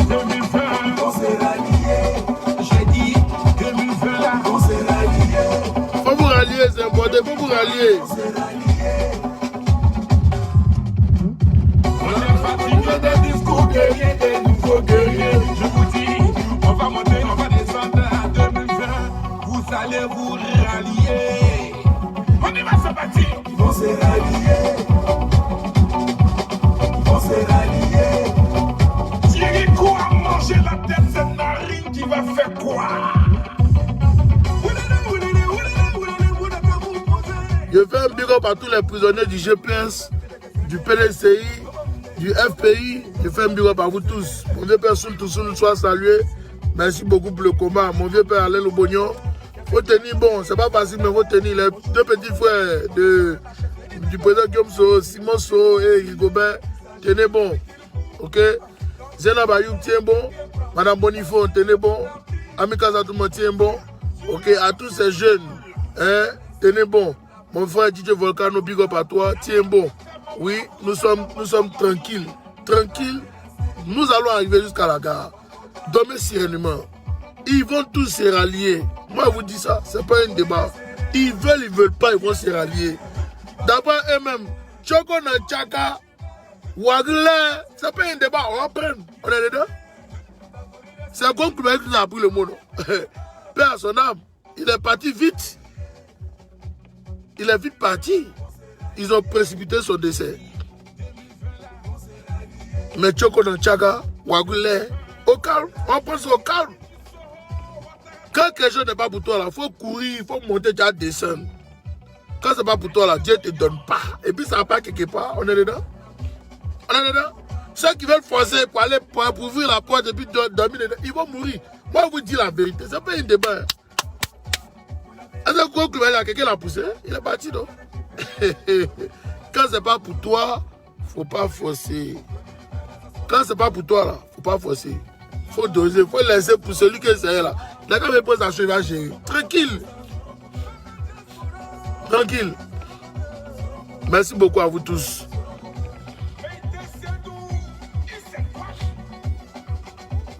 [SPEAKER 1] 2020, on sera lié. J'ai dit 2020, on sera lié.
[SPEAKER 2] Faut vous rallier, c'est important, faut vous rallier.
[SPEAKER 1] On sera lié. On est fatigué des discours guerriers, des nouveaux guerriers. Je vous dis, on va monter, on va descendre à 2020. Vous allez vous rallier. On y va se bâtir. On sera lié. On sera lié. Thierry quoi a mangé la tête, cette narine qui va faire quoi?
[SPEAKER 2] Je fais un big up à tous les prisonniers du GPS, du PDCI, du FPI. Je fais un big up à vous tous. Mon vieux père Soul Toussoul soit salué. Merci beaucoup pour le combat. Mon vieux père Alain Lobognon. Faut tenir bon, c'est pas facile, mais faut tenir. Les deux petits frères du président Guillaume Soro, Simon Soro et Rigobert, tenez bon. ok? Zena Bayoum, tiens bon. Madame Bonifon, tenez bon. Amika Zatouma, tiens bon. Ok, à tous ces jeunes, hein, tenez bon. Mon frère DJ Volcano, big up à toi, tiens bon. Oui, nous sommes tranquilles. Tranquilles. Nous allons arriver jusqu'à la gare. Dormez sereinement. Ils vont tous se rallier. Moi, je vous dis ça, c'est pas un débat. Ils veulent pas, ils vont se rallier. D'abord, eux-mêmes, Choko Nanchaka, Wagle, c'est pas un débat, on va prendre. On est dedans. C'est comme Koubaï qui nous a pris le mot. Père à son âme, il est parti vite. Il est vite parti. Ils ont précipité son décès. Mais Choko Nanchaka, Wagle, au calme, on pense au calme. Quand quelque chose n'est pas pour toi, il faut courir, il faut monter, déjà descendre. Quand ce n'est pas pour toi, là, Dieu ne te donne pas. Et puis ça va pas quelque part, on est dedans. On est dedans. Ceux qui veulent forcer pour aller pour ouvrir la porte et puis dormir dedans, ils vont mourir. Moi, je vous dis la vérité, ce n'est pas un débat. Est-ce que quelqu'un l'a poussé? Il est parti, non? Quand ce n'est pas pour toi, il ne faut pas forcer. Quand ce n'est pas pour toi, là, il ne faut pas forcer. Il faut doser, il faut laisser pour celui qui est là. Il a quand même posé sa cheville à gérer. Tranquille. Tranquille. Merci beaucoup à vous tous.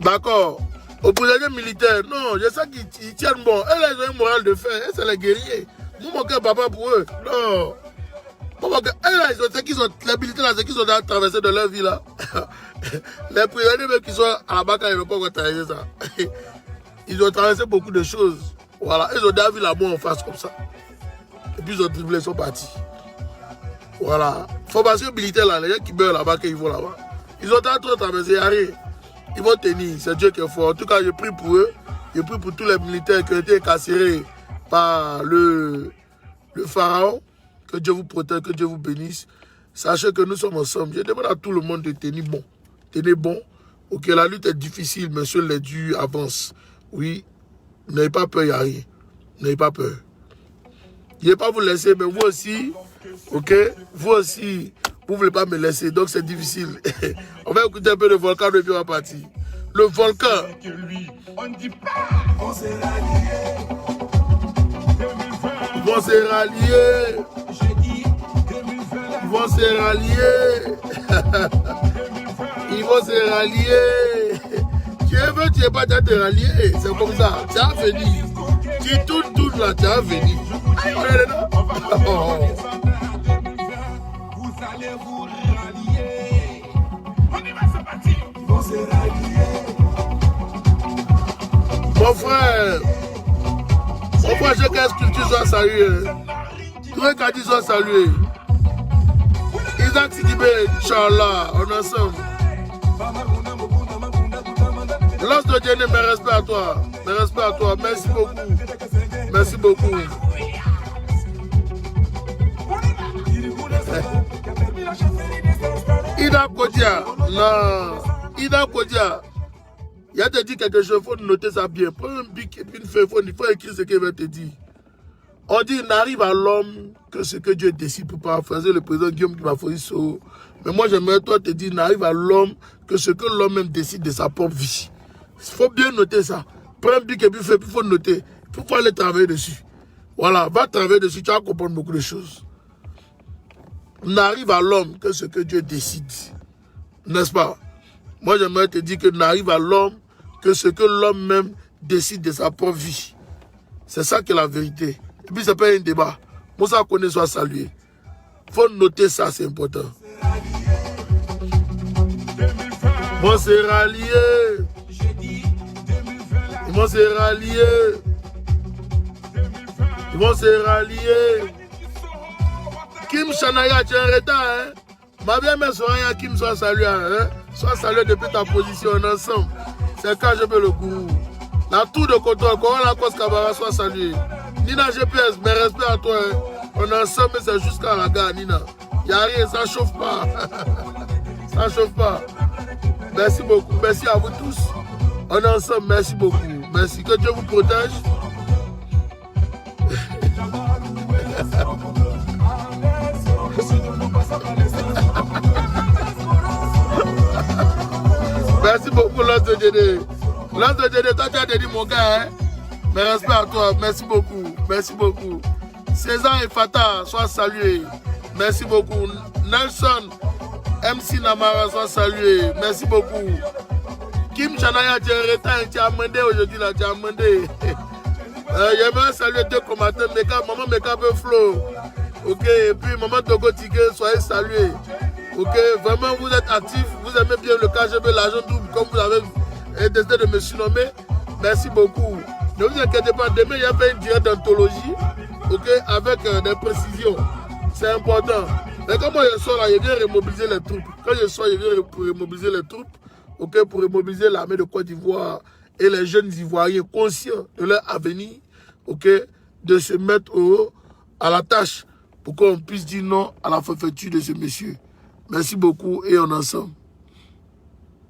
[SPEAKER 2] D'accord. Au prisonniers militaires, non, je sais qu'ils tiennent bon. Eux, là, ils ont une morale de fer. Eux, c'est les guerriers. Nous, mon cœur, papa, pour eux. Non. Eux, là, les militaires, c'est qu'ils ont traversé de leur vie, là. Les prisonniers, même qui sont à la BAC, ils n'ont pas encore traversé ça. Ils ont traversé beaucoup de choses. Voilà. Ils ont déjà vu la mort en face comme ça. Et puis ils ont dribblé, ils sont partis. Voilà. Formation militaire là, les gens qui meurent là-bas, ils vont là-bas. Ils ont trop traversé, il n'y a rien. Ils vont tenir, c'est Dieu qui est fort. En tout cas, je prie pour eux. Je prie pour tous les militaires qui ont été incarcérés par le pharaon. Que Dieu vous protège, que Dieu vous bénisse. Sachez que nous sommes ensemble. Je demande à tout le monde de tenir bon. Tenez bon. Ok, la lutte est difficile, mais seul les durs avancent. Oui, n'ayez pas peur, il n'y a rien. N'ayez pas peur. Je ne vais pas vous laisser, mais vous aussi, ok, vous aussi, vous ne voulez pas me laisser, donc c'est difficile. On va écouter un peu le volcan et puis on va partir. Le volcan.
[SPEAKER 1] On ne dit pas, on s'est ralliés.
[SPEAKER 2] Ils vont se rallier. Ils vont se rallier. Ils vont se rallier. Tu veux, tu n'es pas déjà te rallier. C'est comme ça. Tu as venu. Tu tournes là, tu as venu. On est dedans.
[SPEAKER 1] Vous allez vous rallier. On y va, c'est parti. Ils vont se rallier.
[SPEAKER 2] Mon frère, j'ai qu'à ce que tu sois salué. Tous les cadis soient salués. Isaac Sidibé, Inch'Allah, on est ensemble. L'os de Dieu, mes respects à toi. Mes respects à toi. Merci beaucoup. Merci beaucoup. Ida Kodia. Non. Ida Kodia. Il a te dit quelque chose, il faut noter ça bien. Prends un bic et puis une feuille, il faut écrire ce qu'il va te dire. On dit, il n'arrive à l'homme que ce que Dieu décide, pour paraphraser le président Guillaume Kimafoïso. Mais moi, j'aimerais toi te dire, il n'arrive à l'homme que ce que l'homme même décide de sa propre vie. Il faut bien noter ça. Prends un bic et puis il faut noter. Il faut aller travailler dessus. Voilà, va travailler dessus, tu vas comprendre beaucoup de choses. Il n'arrive à l'homme que ce que Dieu décide. N'est-ce pas? Moi, j'aimerais te dire que n'arrive à l'homme que ce que l'homme même décide de sa propre vie. C'est ça qui est la vérité. Et puis, ce n'est pas un débat. Moussa Kone soit salué. Il faut noter ça, c'est important. Ils vont se rallier. Ils vont se rallier. Ils vont se rallier. Kim Chanaya, tu es en retard, hein? Ma bien-mère Soraya Kim soit salué, hein? Sois salué depuis ta position ensemble. C'est quand je peux le goût. La tour de contrôle, comment la cause Kabara soit saluée. Nina GPS, mes respects à toi. Hein. On est ensemble, c'est jusqu'à la gare, Nina. Il n'y a rien, ça ne chauffe pas. Ça ne chauffe pas. Merci beaucoup. Merci à vous tous. On est ensemble, merci beaucoup. Merci. Que Dieu vous protège. Merci beaucoup, Lance de Djede. Lance de Djede, toi tu as dit mon gars, hein? Mais respect à toi, merci beaucoup. Merci beaucoup. César et Fata, sois salués. Merci beaucoup. Nelson, MC Namara, sois salué. Merci beaucoup. Kim Chanaya, tu es en retard, tu as demandé aujourd'hui, là, tu as demandé. J'aimerais saluer deux combattants, maman Meka Flow. Ok, et puis maman Togo Tigé, soyez salués. Ok, vraiment vous êtes actifs, vous aimez bien le KGB, l'argent double, comme vous avez décidé de me surnommer. Merci beaucoup. Ne vous inquiétez pas, demain il y a fait une direct d'anthologie, ok, avec des précisions. C'est important. Mais comment je sors là, je viens remobiliser les troupes. Quand je sors, je viens remobiliser les troupes, ok, pour remobiliser l'armée de Côte d'Ivoire et les jeunes Ivoiriens conscients de leur avenir, ok, de se mettre à la tâche pour qu'on puisse dire non à la forfaiture de ce monsieur. Merci beaucoup et on est ensemble.